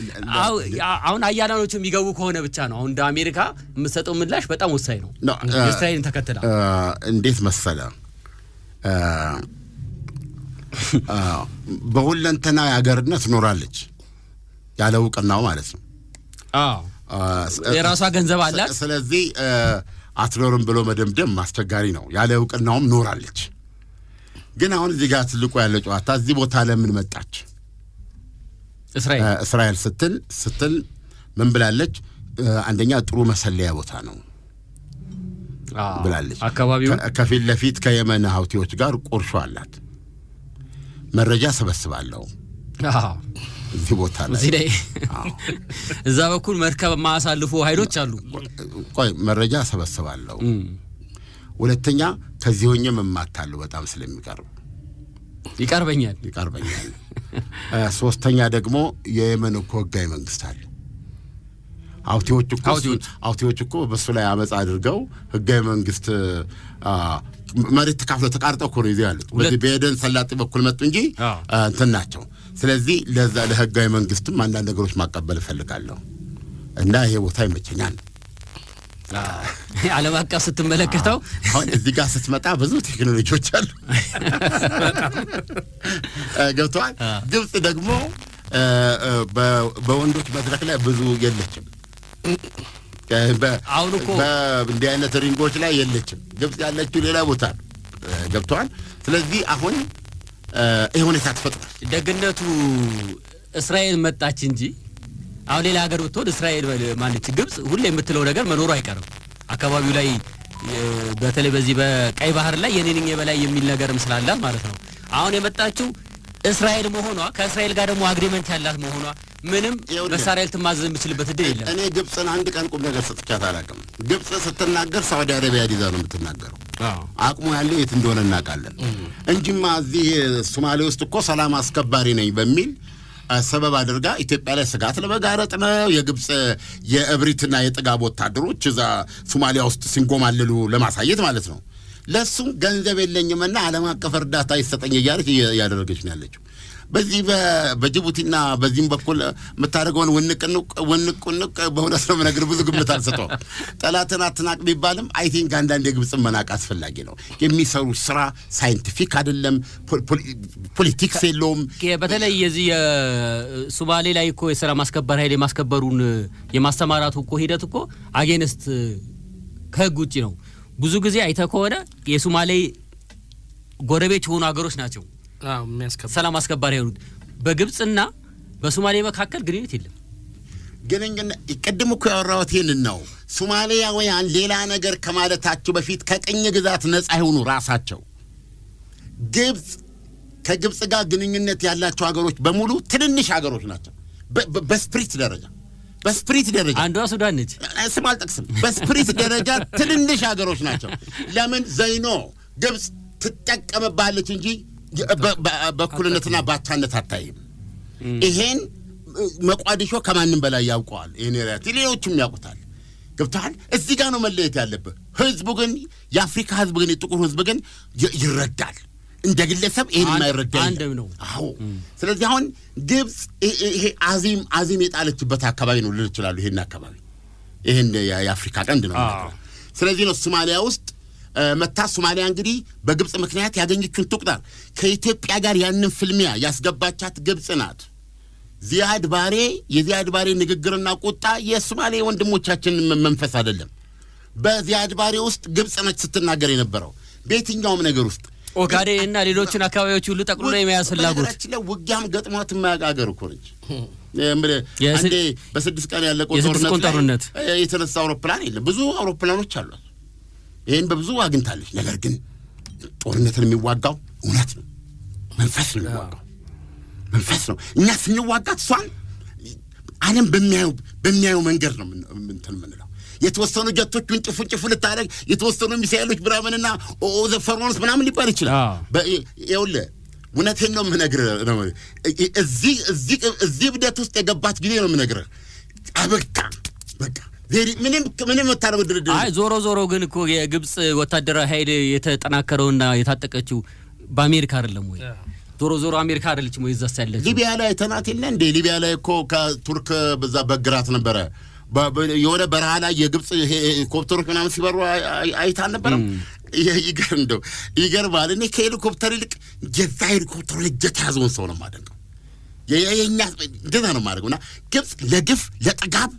አሁን አያላኖቹ የሚገቡ ከሆነ ብቻ ነው አሁን እንደ አሜሪካ የምትሰጠው ምላሽ በጣም ወሳኝ ነው እስራኤልን ተከትላ እንዴት መሰለ በሁለንተና ያገርነት ኖራለች ያለ እውቅናው ማለት ነው የራሷ ገንዘብ አላት ስለዚህ አትኖርም ብሎ መደምደም አስቸጋሪ ነው ያለ እውቅናውም ኖራለች ግን አሁን እዚህ ጋር ትልቁ ያለ ጨዋታ እዚህ ቦታ ለምን መጣች እስራኤል ስትል ምን ብላለች አንደኛ ጥሩ መሰለያ ቦታ ነው ብላለች አካባቢው ከፊት ለፊት ከየመን ሀውቲዎች ጋር ቁርሾ አላት መረጃ ሰበስባለሁ እዚህ ቦታ ላይ እዛ በኩል መርከብ ማሳልፎ ኃይሎች አሉ ቆይ መረጃ ሰበስባለሁ ሁለተኛ ከዚህ ሆኜ መማታለሁ በጣም ስለሚቀርብ ይቀርበኛል ሶስተኛ ደግሞ የየመን እኮ ህጋዊ መንግስት አለ አውቲዎች እኮ በሱ ላይ አመጽ አድርገው ህጋዊ መንግስት መሬት ተቃርጠው እኮ ነው ይዘው ያሉት በዚህ በኤደን ሰላጤ በኩል መጡ እንጂ እንትን ናቸው ስለዚህ ለዛ ለህጋዊ መንግስትም አንዳንድ ነገሮች ማቀበል ፈልጋለሁ እና ይሄ ቦታ ይመቸኛል ዓለም አቀፍ ስትመለከተው አሁን እዚህ ጋር ስትመጣ ብዙ ቴክኖሎጂዎች አሉ ገብቷል ግብጽ ደግሞ በወንዶች መድረክ ላይ ብዙ የለችም አሁን እኮ በእንዲህ አይነት ሪንጎች ላይ የለችም ግብጽ ያለችው ሌላ ቦታ ገብቷል ስለዚህ አሁን ይሄ ሁኔታ ተፈጥሯል ደግነቱ እስራኤል መጣች እንጂ አሁን ሌላ ሀገር ብትሆን እስራኤል ማለት ግብጽ ሁሌ የምትለው ነገር መኖሩ አይቀርም አካባቢው ላይ በተለይ በዚህ በቀይ ባህር ላይ የኔንኝ የበላይ የሚል ነገርም ስላላት ማለት ነው አሁን የመጣችው እስራኤል መሆኗ ከእስራኤል ጋር ደግሞ አግሪመንት ያላት መሆኗ ምንም በእስራኤል ትማዘዝ የምትችልበት እድል የለም እኔ ግብጽን አንድ ቀን ቁም ነገር ሰጥቻት አላውቅም ግብጽ ስትናገር ሳውዲ አረቢያ ዲዛ ነው የምትናገረው አቅሙ ያለው የት እንደሆነ እናውቃለን እንጂማ እዚህ ሶማሌ ውስጥ እኮ ሰላም አስከባሪ ነኝ በሚል ሰበብ አድርጋ ኢትዮጵያ ላይ ስጋት ለመጋረጥ ነው የግብጽ የእብሪትና የጥጋብ ወታደሮች እዛ ሶማሊያ ውስጥ ሲንጎማለሉ ለማሳየት ማለት ነው ለሱም ገንዘብ የለኝምና ዓለም አቀፍ እርዳታ ይሰጠኝ እያለች ያደረገች ነው ያለችው በዚህ በጅቡቲና በዚህም በኩል መታረገውን ወንቁንቅ በእውነት ነው ነገር ብዙ ግምት አልሰጠው ጠላትን አትናቅ ቢባልም አይ ቲንክ አንዳንድ የግብጽ መናቅ አስፈላጊ ነው የሚሰሩ ስራ ሳይንቲፊክ አይደለም ፖለቲክስ የለውም በተለይ የዚህ ሶማሌ ላይ እኮ የሥራ ማስከበር ኃይል የማስከበሩን የማስተማራቱ እኮ ሂደት እኮ አጌንስት ከህግ ውጪ ነው ብዙ ጊዜ አይተህ ከሆነ የሶማሌ ጎረቤት የሆኑ ሀገሮች ናቸው ሰላም አስከባሪ ያሉት በግብጽና በሶማሌ መካከል ግንኙነት የለም ግንኙነት ይቀድም እኮ ያወራሁት ይሄንን ነው ሶማሊያውያን ሌላ ነገር ከማለታቸው በፊት ከቅኝ ግዛት ነፃ ይሁኑ ራሳቸው ግብጽ ከግብጽ ጋር ግንኙነት ያላቸው ሀገሮች በሙሉ ትንንሽ ሀገሮች ናቸው በስፕሪት ደረጃ አንዷ ሱዳን ነች ስም አልጠቅስም በስፕሪት ደረጃ ትንንሽ ሀገሮች ናቸው ለምን ዘይኖ ግብጽ ትጠቀምባለች እንጂ በኩልነትና ባቻነት አታይም ይሄን መቋዲሾ ከማንም በላይ ያውቀዋል ይሄን ሪያቲ ሌሎችም ያውቁታል ገብቷል እዚህ ጋር ነው መለየት ያለበት ህዝቡ ግን የአፍሪካ ህዝብ ግን የጥቁር ህዝብ ግን ይረዳል እንደ ግለሰብ ይሄን የማይረዳ አንደም ነው አዎ ስለዚህ አሁን ግብጽ ይሄ አዚም የጣለችበት አካባቢ ነው ልል ይችላል ይሄን አካባቢ ይሄን የአፍሪካ ቀንድ ነው ስለዚህ ነው ሶማሊያ ውስጥ መታ ሶማሊያ እንግዲህ በግብጽ ምክንያት ያገኘችውን ትቁጣር ከኢትዮጵያ ጋር ያንን ፍልሚያ ያስገባቻት ግብጽ ናት ዚያድ ባሬ ንግግርና ቁጣ የሶማሌ ወንድሞቻችን መንፈስ አይደለም በዚያድ ባሬ ውስጥ ግብጽ ነች ስትናገር የነበረው በየትኛውም ነገር ውስጥ ኦጋዴንና ሌሎችን አካባቢዎች ሁሉ ጠቅልሎ የመያዝ ፍላጎት ውጊያም ገጥሟት የማያጋገር እኮ ነች አንዴ በ6 ቀን ያለቀው ጦርነት የተነሳ አውሮፕላን የለም ብዙ አውሮፕላኖች አሏት ይሄን በብዙ አግኝታለች ነገር ግን ጦርነትን የሚዋጋው እውነት ነው መንፈስ ነው የሚዋጋው መንፈስ ነው እኛ ስንዋጋት እሷን ዓለም በሚያዩ መንገድ ነው እንትን ምንለው የተወሰኑ ጀቶች ወንጭፉ ልታረግ የተወሰኑ ሚሳኤሎች ብራመንና ዘፈሮንስ ምናምን ሊባል ይችላል ይኸውልህ እውነቴን ነው የምነግርህ ነው እዚህ ብደት ውስጥ የገባት ጊዜ ነው የምነግርህ አበቃ በቃ ምንም ወታደራዊ ድርድር አይ ዞሮ ግን እኮ የግብጽ ወታደራዊ ኃይል የተጠናከረውና የታጠቀችው በአሜሪካ አይደለም ወይ ዞሮ አሜሪካ አይደለችም ወይ እዛስ ያለችው? ሊቢያ ላይ ተናት የለ እንዴ? ሊቢያ ላይ እኮ ከቱርክ በዛ በግራት ነበረ የሆነ በረሃ ላይ የግብጽ ሄሊኮፕተሮች ምናምን ሲበሩ አይታ ነበረም። ይገርማል። እኔ ከሄሊኮፕተር ይልቅ የዛ ሄሊኮፕተሩ ልጀት ያዘውን ሰው ነው የማደንቀው። የኛ እንደዛ ነው የማደርገውና ግብጽ ለግፍ ለጥጋብ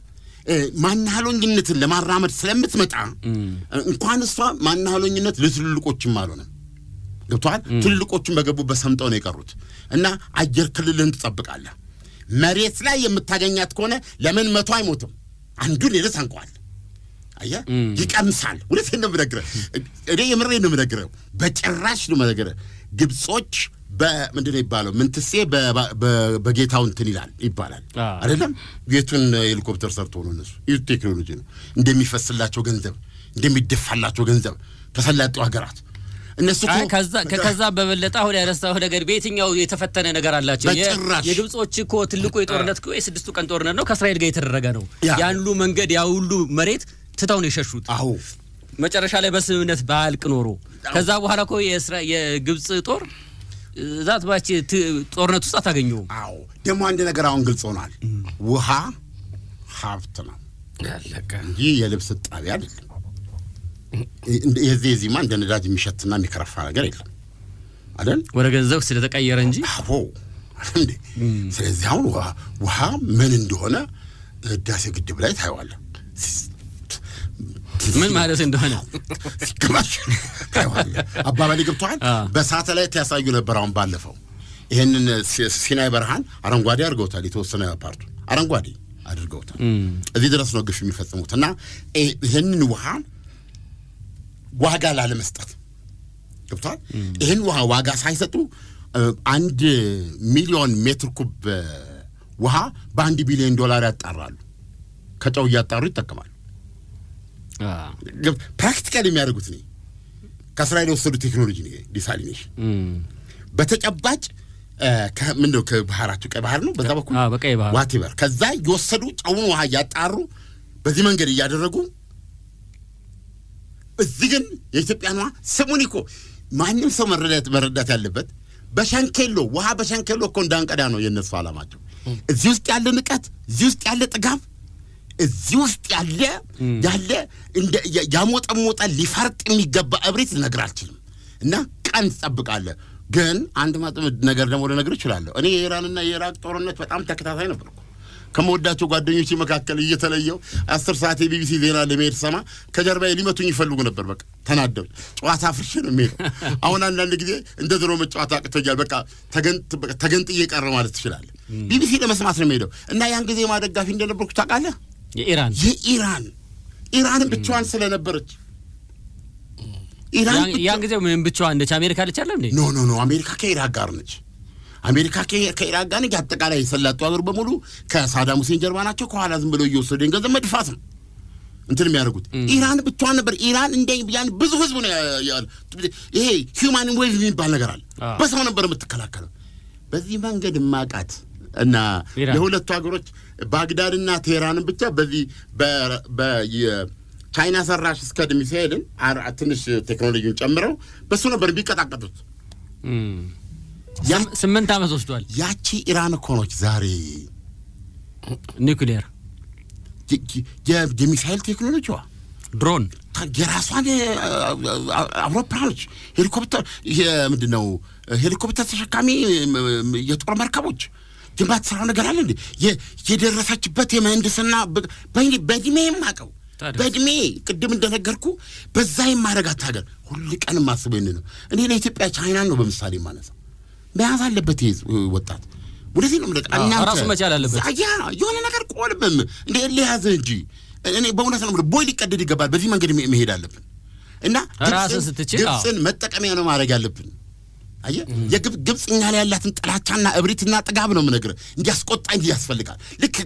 ማናሃሎኝነትን ለማራመድ ስለምትመጣ እንኳን እሷ ማናሃሎኝነት ለትልልቆችም አልሆነም። ገብቷል። ትልልቆችም በገቡበት ሰምጠው ነው የቀሩት። እና አየር ክልልን ትጠብቃለህ። መሬት ላይ የምታገኛት ከሆነ ለምን 100 አይሞትም? አንዱን ሌላስ አንቋል። አየህ ይቀምሳል። ሁለቴን ነው የምነግርህ። እኔ የምሬን ነው የምነግርህ። በጭራሽ ነው የምነግርህ። ግብጾች በምንድነው ይባለው ምንትሴ በጌታው እንትን ይባላል አይደለም? ቤቱን ሄሊኮፕተር ሰርቶ ነው እነሱ ይህ ቴክኖሎጂ ነው እንደሚፈስላቸው ገንዘብ እንደሚደፋላቸው ገንዘብ ተሰላጡ ሀገራት እነሱ ከዛ በበለጠ አሁን ያነሳው ነገር በየትኛው የተፈተነ ነገር አላቸው? የግብጾች እኮ ትልቁ የጦርነት እኮ የ6 ቀን ጦርነት ነው ከእስራኤል ጋር የተደረገ ነው። ያንሉ መንገድ ያ ሁሉ መሬት ትተው ነው የሸሹት። አዎ መጨረሻ ላይ በስምምነት ባልቅ ኖሮ ከዛ በኋላ እኮ የግብጽ ጦር ዛት ባች ጦርነት ውስጥ አታገኘው። አዎ ደግሞ አንድ ነገር አሁን ግልጽ ሆኗል። ውሃ ሀብት ነው ያለቀ እንጂ የልብስ ጣቢያ አይደለም። የዚህማ እንደ ነዳጅ የሚሸትና የሚከረፋ ነገር የለም አይደል? ወደ ገንዘብ ስለተቀየረ እንጂ። አዎ እንዴ። ስለዚህ አሁን ውሃ ምን እንደሆነ ህዳሴ ግድብ ላይ ታይዋለህ። ምን ማለት እንደሆነ ሲከማሽ ታይዋለህ። አባባሌ ገብቶሃል? በሳተላይት ያሳዩ ነበር። አሁን ባለፈው ይሄንን ሲናይ በረሃን አረንጓዴ አድርገውታል። የተወሰነ ፓርቱ አረንጓዴ አድርገውታል። እዚህ ድረስ ነው ግፍ የሚፈጽሙትና ይሄንን ውሃ ዋጋ ላለመስጠት ገብቷል። ይሄን ዋጋ ሳይሰጡ 1 ሚሊዮን ሜትር ኩብ ውሃ በ1 ቢሊዮን ዶላር ያጣራሉ። ከጨው እያጣሩ ይጠቀማሉ። ፕራክቲካሊ የሚያደርጉት ነው። ከእስራኤል የወሰዱ ቴክኖሎጂ ነው ዲሳሊኔሽን። በተጨባጭ ከምንድነው ከባህራቸው ቀይ ባህር ነው በዛ በኩል በቀይ ባህር ዋቲበር ከዛ የወሰዱ ጨውን ውሃ እያጣሩ በዚህ መንገድ እያደረጉ እዚህ ግን የኢትዮጵያኗ ስሙን እኮ ማንም ሰው መረዳት ያለበት በሸንኬሎ ውሃ በሸንኬሎ እኮ እንዳንቀዳ ነው የነሱ ዓላማቸው። እዚህ ውስጥ ያለ ንቀት፣ እዚህ ውስጥ ያለ ጥጋብ፣ እዚህ ውስጥ ያለ እንደ ያሞጠሞጠ ሊፈርጥ የሚገባ እብሪት ልነግር አልችልም። እና ቀን ትጠብቃለህ። ግን አንድ ነገር ደግሞ ልነግር እችላለሁ። እኔ የኢራንና የኢራቅ ጦርነት በጣም ተከታታይ ነበርኩ። ከመወዳቸው ጓደኞቼ መካከል እየተለየው 10 ሰዓት የቢቢሲ ዜና ለመሄድ ሰማ ከጀርባዬ ሊመቱኝ ይፈልጉ ነበር። በቃ ተናደው ጨዋታ ፍርሽ ነው የሚሄደው። አሁን አንዳንድ ጊዜ እንደ ድሮ መጫወት አቅቶኛል። በቃ ተገንጥዬ ቀረ ማለት ትችላለህ። ቢቢሲ ለመስማት ነው የሚሄደው። እና ያን ጊዜ ማደጋፊ እንደነበርኩ ታውቃለህ። ኢራንን ብቻዋን ስለነበረች ያን ጊዜ ምን ብቻዋን ነች? አሜሪካ ልጅ አይደለም እንዴ? ኖ አሜሪካ ከኢራቅ ጋር ነች። አሜሪካ ከኢራቅ ጋር ነች። አጠቃላይ የሰላጡ ሀገር በሙሉ ከሳዳም ሁሴን ጀርባ ናቸው። ከኋላ ዝም ብለው እየወሰዱ ገንዘብ መድፋት ነው እንትን የሚያደርጉት። ኢራን ብቻዋን ነበር። ኢራን ያን ብዙ ህዝብ ነው ይሄ ሂውማን ዌቭ የሚባል ነገር አለ። በሰው ነበር የምትከላከለው። በዚህ መንገድ ማቃት እና የሁለቱ ሀገሮች ባግዳድና ቴህራንን ብቻ በዚህ ቻይና ሰራሽ እስከ ሚሳኤልን ትንሽ ቴክኖሎጂን ጨምረው በሱ ነበር ቢቀጣቀጡት። 8 ዓመት ወስዷል። ያቺ ኢራን እኮ ነች ዛሬ ኒውክሊየር የሚሳኤል ቴክኖሎጂዋ ድሮን የራሷን አውሮፕላኖች ሄሊኮፕተር ምንድነው ሄሊኮፕተር ተሸካሚ የጦር መርከቦች ግንባት ስራ ነገር አለ እንዴ? የደረሰችበት የመህንድስና በእድሜ የማውቀው በእድሜ ቅድም እንደነገርኩ በዛ የማረጋት ሀገር ሁሉ ቀን ማስበው ነው። እኔ ለኢትዮጵያ ቻይናን ነው በምሳሌ ማለት ነው መያዝ አለበት ወጣት። ወደዚህ ነው ማለት ራሱ መቻል አለበት። የሆነ ነገር ቆልብም እንደ ለያዘ እንጂ እኔ በእውነት ነው ቦይ ሊቀደድ ይገባል። በዚህ መንገድ መሄድ አለብን እና ግብፅን መጠቀሚያ ነው ማድረግ ያለብን። አየ የግብፅ እኛ ላይ ያላትን ጥላቻና እብሪትና ጥጋብ ነው የምነግርህ። እንዲያስቆጣኝ ያስፈልጋል። ልክ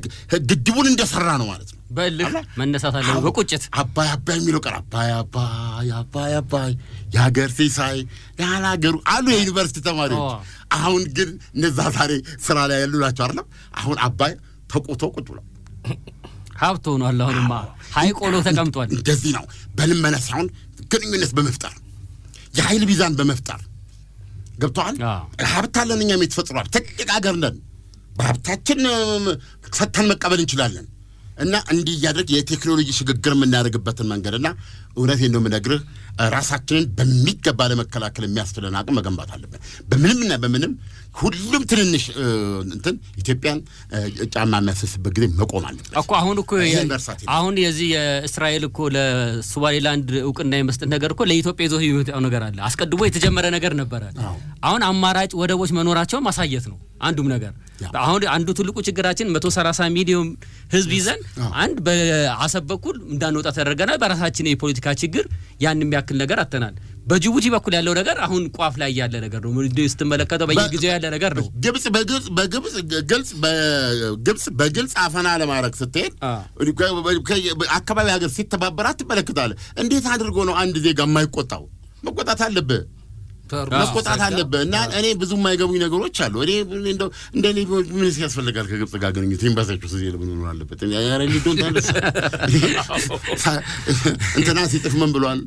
ግድቡን እንደሰራ ነው ማለት ነው። በልህ መነሳት አለ በቁጭት አባይ የሚለው ቀር አባይ የሀገር ሲሳይ ያላገሩ አሉ የዩኒቨርሲቲ ተማሪዎች። አሁን ግን እነዛ ዛሬ ስራ ላይ ያሉ ናቸው አይደለም። አሁን አባይ ተቆቶ ቁጭ ብሎ ሀብቶ ነው አለ። አሁንማ ሀይቅ ሆኖ ተቀምጧል። እንደዚህ ነው በልመና ሳይሆን ግንኙነት በመፍጠር የኃይል ሚዛን በመፍጠር ገብቷል ሀብት አለን እኛም የተፈጥሯል ትልቅ ሀገር ነን በሀብታችን ሰተን መቀበል እንችላለን እና እንዲህ ያደርግ የቴክኖሎጂ ሽግግር የምናደርግበትን መንገድና እውነቴን ነው የምነግርህ ራሳችንን በሚገባ ለመከላከል የሚያስችለን አቅም መገንባት አለብን በምንምና በምንም ሁሉም ትንንሽ እንትን ኢትዮጵያን ጫማ የሚያስስበት ጊዜ መቆም አለበት እኮ አሁን የዚህ የእስራኤል እኮ ለሶማሌላንድ እውቅና የመስጠት ነገር እኮ ለኢትዮጵያ ይዞ የሚመጣው ነገር አለ አስቀድሞ የተጀመረ ነገር ነበረ አሁን አማራጭ ወደቦች መኖራቸው ማሳየት ነው አንዱም ነገር አሁን አንዱ ትልቁ ችግራችን 130 ሚሊዮን ህዝብ ይዘን አንድ በአሰብ በኩል እንዳንወጣ ተደረገና በራሳችን የፖለቲካ ችግር ያን የሚያክል ነገር አተናል በጅቡቲ በኩል ያለው ነገር አሁን ቋፍ ላይ ያለ ነገር ነው ስትመለከተው በየጊዜው ያለ ነገር ነው ግብጽ በግልጽ አፈና ለማድረግ ስትሄድ አካባቢ ሀገር ሲተባበራት ትመለከታለህ እንዴት አድርጎ ነው አንድ ዜጋ የማይቆጣው መቆጣት አለበት እና እኔ ብዙ የማይገቡኝ ነገሮች አሉ እኔ እንደኔ ምን ያስፈልጋል ከግብጽ ጋር ግንኙነት ኤምባሲያቸው ስለዚህ ለምን አለበት ያረ ሊዶን ታለስ እንትና ሲጥፍ ምን ብሏል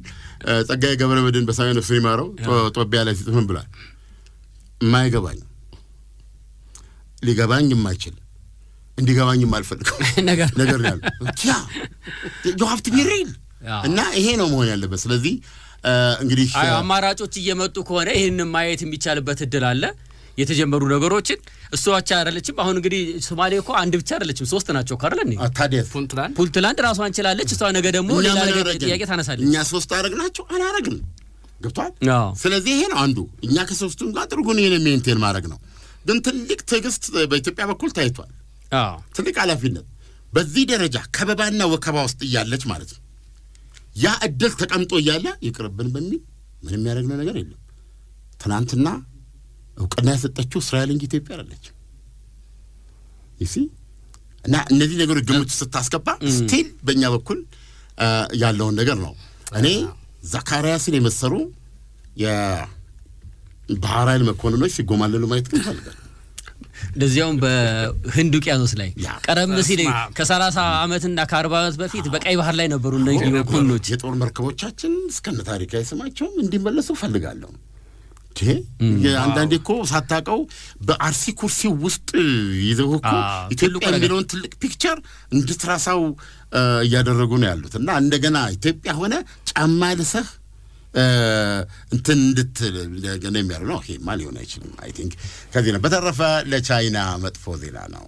ጸጋዬ ገብረመድህን በሳይን ነፍስ ይማረው ጦቢያ ላይ ሲጥፍ ምን ብሏል የማይገባኝ ሊገባኝ የማይችል እንዲገባኝ የማልፈልገው ነገር ያለ you have to be real እና ይሄ ነው መሆን ያለበት ስለዚህ እንግዲህ አማራጮች እየመጡ ከሆነ ይሄንን ማየት የሚቻልበት እድል አለ የተጀመሩ ነገሮችን እሱ ብቻ አይደለችም አሁን እንግዲህ ሶማሌ እኮ አንድ ብቻ አይደለችም ሶስት ናቸው ካርለኒ ታዲያስ ፑንትላንድ ራሷን ችላለች እሷ ነገ ደግሞ ሌላ ነገር ጥያቄ ታነሳለች እኛ ሶስት አረግናቸው አላረግን ገብቷል ስለዚህ ይሄ ነው አንዱ እኛ ከሶስቱም ጋር ጥሩጉን ይሄን ሜንቴን ማድረግ ነው ግን ትልቅ ትዕግስት በኢትዮጵያ በኩል ታይቷል ትልቅ ኃላፊነት በዚህ ደረጃ ከበባና ወከባ ውስጥ እያለች ማለት ነው ያ እድል ተቀምጦ እያለ ይቅርብን በሚል ምንም ያደረግነው ነገር የለም ትናንትና እውቅና ያሰጠችው እስራኤል እንጂ ኢትዮጵያ አይደለች ይሲ እና እነዚህ ነገሮች ግምት ስታስገባ ስቲል በእኛ በኩል ያለውን ነገር ነው እኔ ዘካሪያስን የመሰሩ የባህር ኃይል መኮንኖች ሲጎማለሉ ማየት ግን ፈልጋለሁ ለዚያውም በህንድ ውቅያኖስ ላይ ቀረም ሲል ከ30 አመትና ከ40 አመት በፊት በቀይ ባህር ላይ ነበሩ እነዚህ መኮንኖች የጦር መርከቦቻችን እስከነ ታሪካዊ ስማቸው እንዲመለሱ ፈልጋለሁ አንዳንዴ እኮ ሳታውቀው በአርሲ ኩርሲ ውስጥ ይዘው እኮ ኢትዮጵያ የሚለውን ትልቅ ፒክቸር እንድትራሳው እያደረጉ ነው ያሉት እና እንደገና ኢትዮጵያ ሆነ ጫማ ልሰህ እንትን እንድትል ገና የሚያሩ ነው ይሄ ማን ሊሆን አይችልም አይ ቲንክ ከዚህ ነው በተረፈ ለቻይና መጥፎ ዜና ነው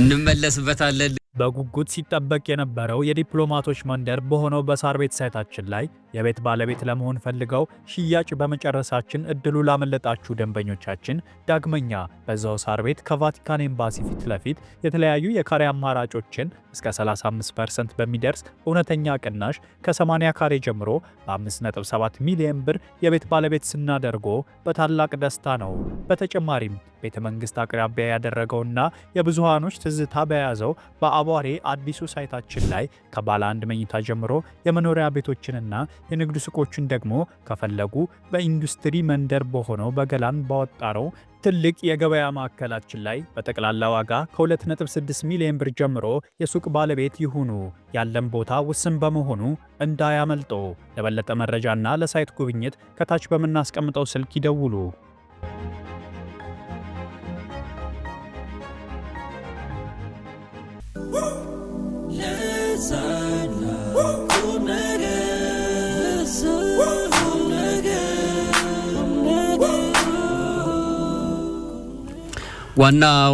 እንመለስበታለን በጉጉት ሲጠበቅ የነበረው የዲፕሎማቶች መንደር በሆነው በሳር ቤት ሳይታችን ላይ የቤት ባለቤት ለመሆን ፈልገው ሽያጭ በመጨረሳችን እድሉ ላመለጣችሁ ደንበኞቻችን ዳግመኛ በዛው ሳር ቤት ከቫቲካን ኤምባሲ ፊት ለፊት የተለያዩ የካሬ አማራጮችን እስከ 35% በሚደርስ እውነተኛ ቅናሽ ከ80 ካሬ ጀምሮ በ5.7 ሚሊዮን ብር የቤት ባለቤት ስናደርጎ በታላቅ ደስታ ነው። በተጨማሪም ቤተ መንግስት አቅራቢያ ያደረገውና የብዙሃኖች ትዝታ በያዘው በአቧሬ አዲሱ ሳይታችን ላይ ከባለ አንድ መኝታ ጀምሮ የመኖሪያ ቤቶችንና የንግድ ሱቆችን ደግሞ ከፈለጉ በኢንዱስትሪ መንደር በሆነው በገላን ባወጣረው ትልቅ የገበያ ማዕከላችን ላይ በጠቅላላ ዋጋ ከ2.6 ሚሊዮን ብር ጀምሮ የሱቅ ባለቤት ይሁኑ። ያለን ቦታ ውስን በመሆኑ እንዳያመልጦ። ለበለጠ መረጃና ለሳይት ጉብኝት ከታች በምናስቀምጠው ስልክ ይደውሉ።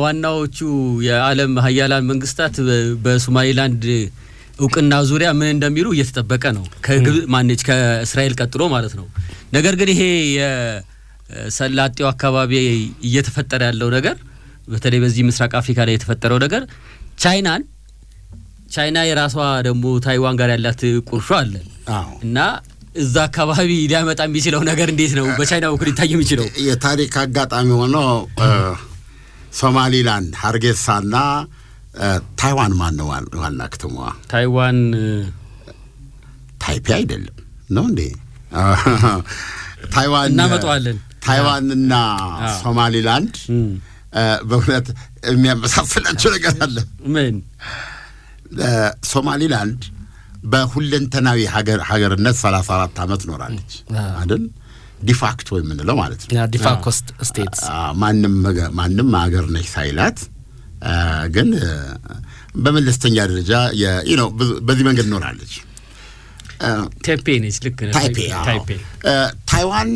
ዋናዎቹ የዓለም ሀያላን መንግስታት በሶማሌላንድ እውቅና ዙሪያ ምን እንደሚሉ እየተጠበቀ ነው ከማንጭ ከእስራኤል ቀጥሎ ማለት ነው። ነገር ግን ይሄ የሰላጤው አካባቢ እየተፈጠረ ያለው ነገር በተለይ በዚህ ምስራቅ አፍሪካ ላይ የተፈጠረው ነገር ቻይና የራሷ ደግሞ ታይዋን ጋር ያላት ቁርሾ አለ እና እዛ አካባቢ ሊያመጣ የሚችለው ነገር እንዴት ነው በቻይና በኩል ሊታይ የሚችለው? የታሪክ አጋጣሚ ሆኖ ሶማሊላንድ ሀርጌሳና ታይዋን ማን ነው ዋና ከተማ? ታይዋን ታይፔ አይደለም ነው እንዴ? ታይዋን እናመጣዋለን። ታይዋንና ሶማሊላንድ በእውነት የሚያመሳስላቸው ነገር አለ። ምን? ሶማሊላንድ በሁለንተናዊ ሀገርነት 34 ዓመት ኖራለች አይደል? ዲፋክቶ የምንለው ማለት ነው። ዲፋክቶ ስቴትስ ማንም ሀገር ነች ሳይላት ግን በመለስተኛ ደረጃ በዚህ መንገድ ኖራለች። ታይፔ ነች። ልክ ነው። ታይዋን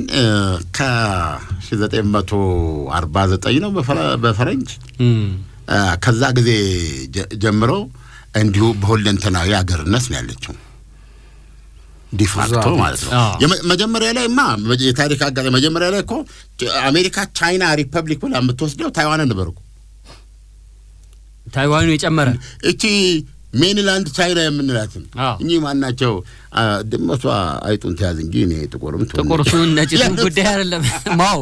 ከ1949 ነው በፈረንጅ ከዛ ጊዜ ጀምሮ እንዲሁ በሁለንተናዊ ሀገርነት ነው ያለችው ዲፋክቶ ማለት ነው። መጀመሪያ ላይማ የታሪክ አጋጣሚ መጀመሪያ ላይ እኮ አሜሪካ ቻይና ሪፐብሊክ ብላ የምትወስደው ታይዋንን ነበር እኮ። ታይዋኑ የጨመረ እቺ ሜንላንድ ቻይና የምንላትን እኚህ ማናቸው? ድመቷ አይጡን ተያዝ እንጂ እኔ ጥቁርቱን ነጭቱን ጉዳይ አይደለም። ማው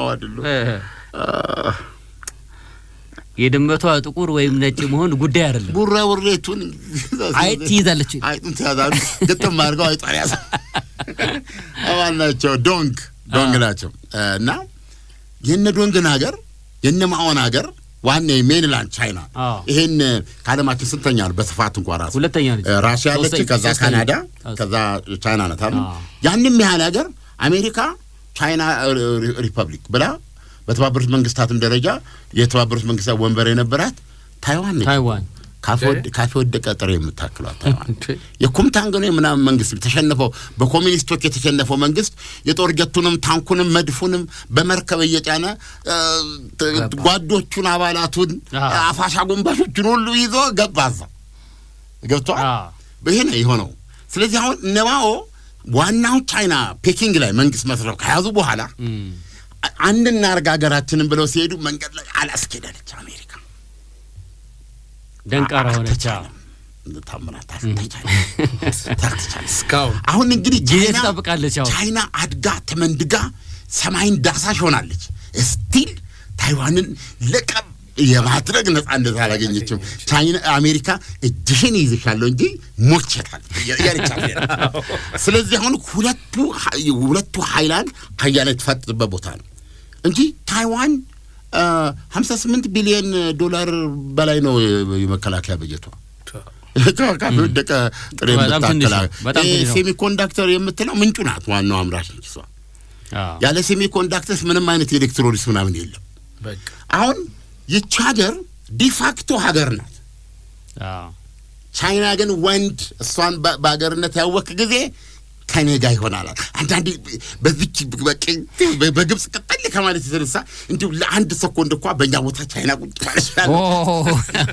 አይደለም። የድመቷ ጥቁር ወይም ነጭ መሆን ጉዳይ አይደለም። ቡራቡሬቱን አይጥ ትይዛለች። አይጡን ተያዛሉ ግጥም አድርገው አይጧን ያዘ። አዋናቸው ዶንግ ናቸው እና የነ ዶንግን ሀገር የነ ማኦን ሀገር ዋና ሜንላንድ ቻይና ይሄን ካለማችን ስንተኛ ነው በስፋት እንኳን ራሱ ሁለተኛ ነው። ራሽያ አለች፣ ከዛ ካናዳ፣ ከዛ ቻይና ናት አይደል? ያንንም ያህል ሀገር አሜሪካ ቻይና ሪፐብሊክ ብላ በተባበሩት መንግስታትም ደረጃ የተባበሩት መንግስታት ወንበር የነበራት ታይዋን ነች። ካፌ ወደቀ ጥሬ የምታክሏት ታይዋን የኩምታንግ ነው ምናምን መንግስት ተሸነፈው በኮሚኒስቶች የተሸነፈው መንግስት የጦር ጀቱንም ታንኩንም መድፉንም በመርከብ እየጫነ ጓዶቹን አባላቱን አፋሻ ጎንባሾቹን ሁሉ ይዞ ገብቷል። ይሄ ነው የሆነው። ስለዚህ አሁን ነማኦ ዋናው ቻይና ፔኪንግ ላይ መንግስት መስረው ከያዙ በኋላ አንድና ሀገራችንን ብለው ሲሄዱ መንገድ ላይ አላስኬዳለች አሜሪካ ደንቃራ ሆነች። አሁን እንግዲህ ቻይና አድጋ ተመንድጋ ሰማይን ዳሳሽ ሆናለች። ስቲል ታይዋንን ለቀብ የማድረግ ነፃነት አላገኘችም። ቻይና አሜሪካ እጅሽን ይዝሻለሁ እንጂ ሞቸታል ያለቻት። ስለዚህ አሁን ሁለቱ ኃይላት ሀያል የተፋጠጡበት ቦታ ነው እንጂ ታይዋን 58 ቢሊዮን ዶላር በላይ ነው የመከላከያ በጀቷ። ካፌ ወደቀ ጥሬ የምታከላ ሴሚኮንዳክተር የምትለው ምንጩ ናት። ዋናው አምራች ነች እሷ። ያለ ሴሚኮንዳክተርስ ምንም አይነት ኤሌክትሮኒክስ ምናምን የለም። አሁን ይህች ሀገር ዲፋክቶ ሀገር ናት። ቻይና ግን ወንድ እሷን በሀገርነት ያወክ ጊዜ ከኔ ጋር ይሆናል። አንዳንዴ በዚች በግብጽ ቀጠል ከማለት የተነሳ እንዲሁ ለአንድ ሰኮንድ እንኳን በእኛ ቦታ ቻይና ቁጭ ማለት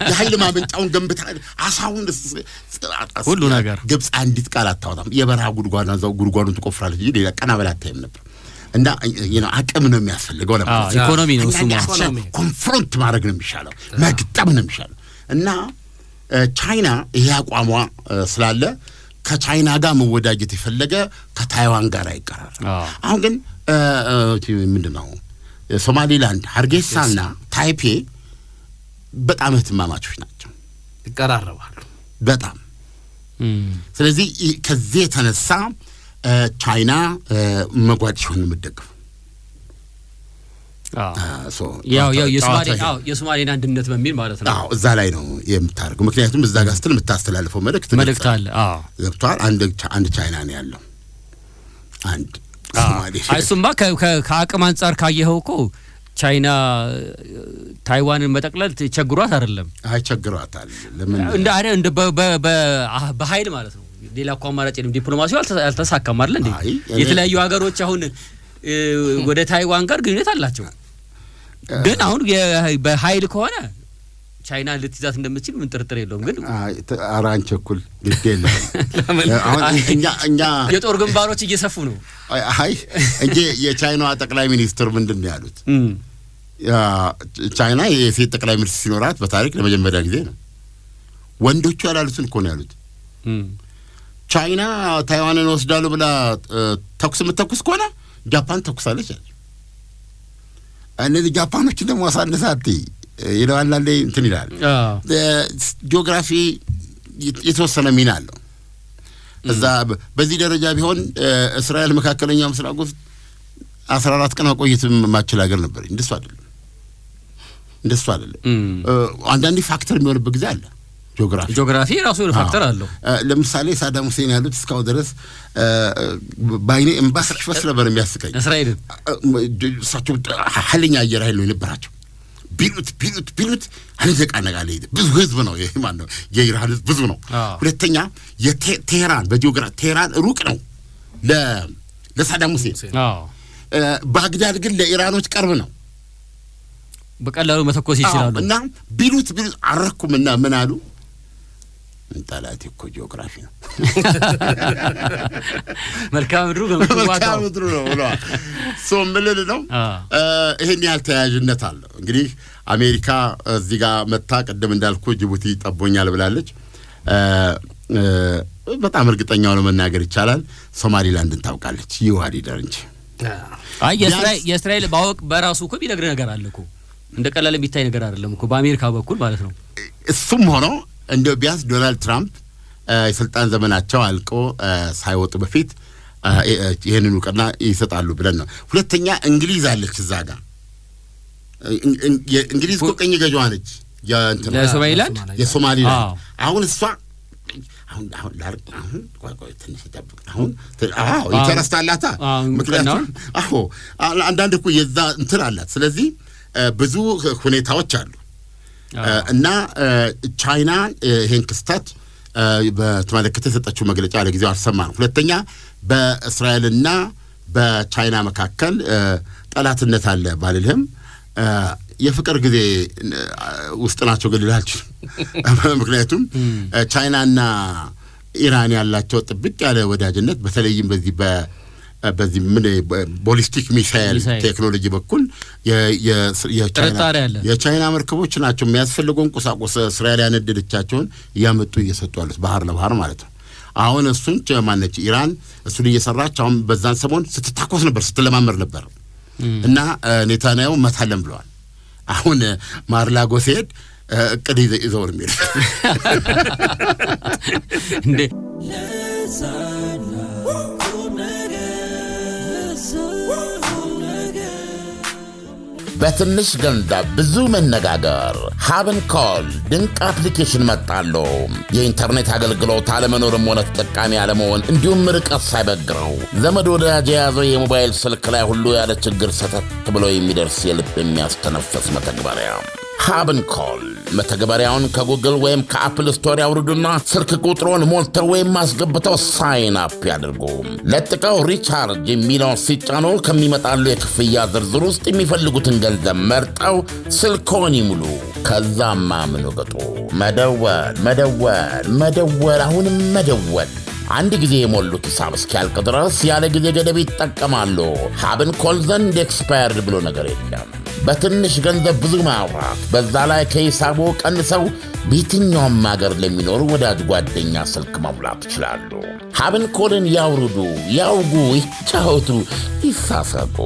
የኃይል ማመንጫውን ገንብታ አሳውን ሁሉ ነገር ግብጽ አንዲት ቃል አታወጣም። የበረሃ ጉድጓድ እዛው ጉድጓዱን ትቆፍራለች እንጂ ሌላ ቀና በላ አታይም ነበር። እና አቅም ነው የሚያስፈልገው ነበር። ኢኮኖሚ ነው እሱ ኮንፍሮንት ማድረግ ነው የሚሻለው፣ መግጠም ነው የሚሻለው። እና ቻይና ይሄ አቋሟ ስላለ ከቻይና ጋር መወዳጀት የፈለገ ከታይዋን ጋር አይቀራል። አሁን ግን ምንድነው ሶማሊላንድ ሀርጌሳና ታይፔ በጣም እህትማማቾች ናቸው፣ ይቀራረባሉ በጣም። ስለዚህ ከዚህ የተነሳ ቻይና መጓዲሾን የምትደግፍ ያው የሶማሌን አንድነት በሚል ማለት ነው። እዛ ላይ ነው የምታደርገው። ምክንያቱም እዛ ጋር ስትል የምታስተላልፈው መልእክት አለ። ገብቷል። አንድ ቻይና ነው ያለው፣ አንድ ሶማሌ። እሱማ ከአቅም አንጻር ካየኸው እኮ ቻይና ታይዋንን መጠቅለል ቸግሯት አይደለም። አይቸግሯታል። ለምን እንደ በኃይል ማለት ነው። ሌላ እኮ አማራጭ የለም። ዲፕሎማሲው አልተሳካም አይደል እንዴ? የተለያዩ ሀገሮች አሁን ወደ ታይዋን ጋር ግንኙነት አላቸው። ግን አሁን በኃይል ከሆነ ቻይና ልትይዛት እንደምትችል ምን ጥርጥር የለውም። ግን አራንቸ እኩል ግዴለ አሁን እኛ የጦር ግንባሮች እየሰፉ ነው። አይ እንጂ የቻይናዋ ጠቅላይ ሚኒስትር ምንድን ነው ያሉት? ቻይና የሴት ጠቅላይ ሚኒስትር ሲኖራት በታሪክ ለመጀመሪያ ጊዜ ነው። ወንዶቹ ያላሉትን እኮ ነው ያሉት። ቻይና ታይዋንን ወስዳለሁ ብላ ተኩስ የምትተኩስ ከሆነ ጃፓን ተኩሳለች አለ። እነዚህ ጃፓኖች ደግሞ አሳነሳት ይለዋል አለ እንትን ይላል። ጂኦግራፊ የተወሰነ ሚና አለው እዛ። በዚህ ደረጃ ቢሆን እስራኤል መካከለኛው ምስራቅ ውስጥ 14 ቀን መቆየት ማችል ሀገር ነበር። እንደሱ አይደለም። አንዳንዴ ፋክተር የሚሆንበት ጊዜ አለ። ጂኦግራፊ ራሱ ፋክተር አለው። ለምሳሌ ሳዳም ሁሴን ያሉት እስካሁን ድረስ ባይኔ ኤምባሲ ፈስ ነበር የሚያስቀኝ እስራኤል እሳቸው ኃይለኛ አየር ኃይል ነው የነበራቸው። ቢሉት አንዘቃነጋለ ብዙ ህዝብ ነው ይሄ ማን ነው የኢራን ህዝብ ብዙ ነው። ሁለተኛ የቴህራን በጂኦግራፊ ቴህራን ሩቅ ነው ለሳዳም ሁሴን። ባግዳድ ግን ለኢራኖች ቅርብ ነው፣ በቀላሉ መተኮስ ይችላሉ። እና ቢሉት አረኩምና ምን አሉ እንጣላት እኮ ጂኦግራፊ ነው መልካም ምድሩ ነው ምልል ነው። ይሄን ያህል ተያያዥነት አለ። እንግዲህ አሜሪካ እዚህ ጋር መታ ቀደም እንዳልኩ ጅቡቲ ጠቦኛል ብላለች። በጣም እርግጠኛ ሆኖ መናገር ይቻላል ሶማሊላንድን ታውቃለች። ይዋዲደር እንጂ የእስራኤል ባወቅ በራሱ እኮ ቢነግር ነገር አለ እኮ እንደ ቀላል የሚታይ ነገር አይደለም እኮ በአሜሪካ በኩል ማለት ነው። እሱም ሆኖ እንደው ቢያንስ ዶናልድ ትራምፕ የስልጣን ዘመናቸው አልቆ ሳይወጡ በፊት ይሄንን እውቅና ይሰጣሉ ብለን ነው። ሁለተኛ እንግሊዝ አለች እዛ ጋር። እንግሊዝ እኮ ቀኝ ገዥዋ ነች የሶማሊላንድ። አሁን እሷ አሁን ቆይ ትንሽ ይጠብቅ። አሁን ይተረስታላታ ምክንያቱም አንዳንድ እኮ የዛ እንትን አላት። ስለዚህ ብዙ ሁኔታዎች አሉ እና ቻይና ይሄን ክስተት በተመለከተ የሰጠችው መግለጫ ለጊዜው አልሰማንም። ሁለተኛ በእስራኤልና በቻይና መካከል ጠላትነት አለ ባልልህም የፍቅር ጊዜ ውስጥ ናቸው ግልላችሁ። ምክንያቱም ቻይናና ኢራን ያላቸው ጥብቅ ያለ ወዳጅነት በተለይም በዚህ ምን ቦሊስቲክ ሚሳይል ቴክኖሎጂ በኩል የቻይና መርከቦች ናቸው የሚያስፈልገውን ቁሳቁስ እስራኤል ያነደደቻቸውን እያመጡ እየሰጡ ያሉት ባህር ለባህር ማለት ነው። አሁን እሱን ማነች ኢራን እሱን እየሰራች አሁን በዛን ሰሞን ስትታኮስ ነበር፣ ስትለማመር ነበር እና ኔታንያሁ መታለም ብለዋል። አሁን ማርላጎ ሲሄድ እቅድ ይዘው ነው የሚሄድ እንዴ በትንሽ ገንዘብ ብዙ መነጋገር ሀብን ኮል ድንቅ አፕሊኬሽን መጣለሁ። የኢንተርኔት አገልግሎት አለመኖርም ሆነ ተጠቃሚ አለመሆን እንዲሁም ርቀት ሳይበግረው ዘመድ ወዳጅ የያዘው የሞባይል ስልክ ላይ ሁሉ ያለ ችግር ሰተት ብሎ የሚደርስ የልብ የሚያስተነፍስ መተግበሪያ ሀብን ኮል። መተግበሪያውን ከጉግል ወይም ከአፕል ስቶር ያውርዱና ስልክ ቁጥሮን ሞልተው ወይም ማስገብተው ሳይን አፕ ያድርጉ። ለጥቀው ሪቻርጅ የሚለውን ሲጫኑ ከሚመጣሉ የክፍያ ዝርዝር ውስጥ የሚፈልጉትን ገንዘብ መርጠው ስልክዎን ይሙሉ። ከዛማ ምን ወገጡ መደወል አሁንም መደወል። አንድ ጊዜ የሞሉት ሂሳብ እስኪያልቅ ድረስ ያለ ጊዜ ገደብ ይጠቀማሉ። ሀብን ኮል ዘንድ ኤክስፓየርድ ብሎ ነገር የለም። በትንሽ ገንዘብ ብዙ ማውራት፣ በዛ ላይ ከሂሳቡ ቀንሰው በየትኛውም ሀገር ለሚኖሩ ወዳጅ ጓደኛ ስልክ መሙላት ይችላሉ። ሀብን ኮልን ያውርዱ፣ ያውጉ፣ ይጫወቱ፣ ይሳሰቁ።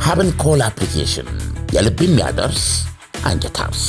ሀብን ኮል አፕሊኬሽን የልብ የሚያደርስ አንጀት አርስ።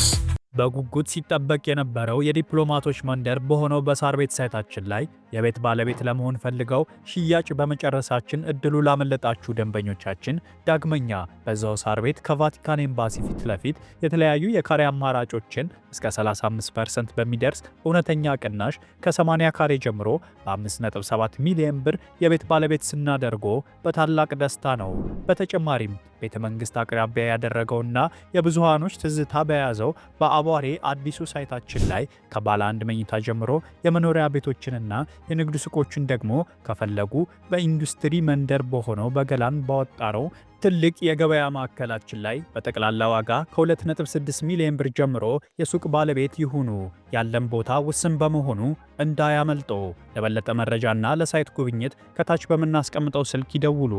በጉጉት ሲጠበቅ የነበረው የዲፕሎማቶች መንደር በሆነው በሳር ቤት ሳይታችን ላይ የቤት ባለቤት ለመሆን ፈልገው ሽያጭ በመጨረሳችን እድሉ ላመለጣችሁ ደንበኞቻችን ዳግመኛ በዛው ሳር ቤት ከቫቲካን ኤምባሲ ፊት ለፊት የተለያዩ የካሬ አማራጮችን እስከ 35% በሚደርስ እውነተኛ ቅናሽ ከ80 ካሬ ጀምሮ በ5.7 ሚሊዮን ብር የቤት ባለቤት ስናደርጎ በታላቅ ደስታ ነው። በተጨማሪም ቤተ መንግስት አቅራቢያ ያደረገውና የብዙሃኖች ትዝታ በያዘው በአቧሬ አዲሱ ሳይታችን ላይ ከባለ አንድ መኝታ ጀምሮ የመኖሪያ ቤቶችንና የንግድ ሱቆችን ደግሞ ከፈለጉ በኢንዱስትሪ መንደር በሆነው በገላን ባወጣነው ትልቅ የገበያ ማዕከላችን ላይ በጠቅላላ ዋጋ ከ2.6 ሚሊዮን ብር ጀምሮ የሱቅ ባለቤት ይሁኑ። ያለን ቦታ ውስን በመሆኑ እንዳያመልጦ። ለበለጠ መረጃና ለሳይት ጉብኝት ከታች በምናስቀምጠው ስልክ ይደውሉ።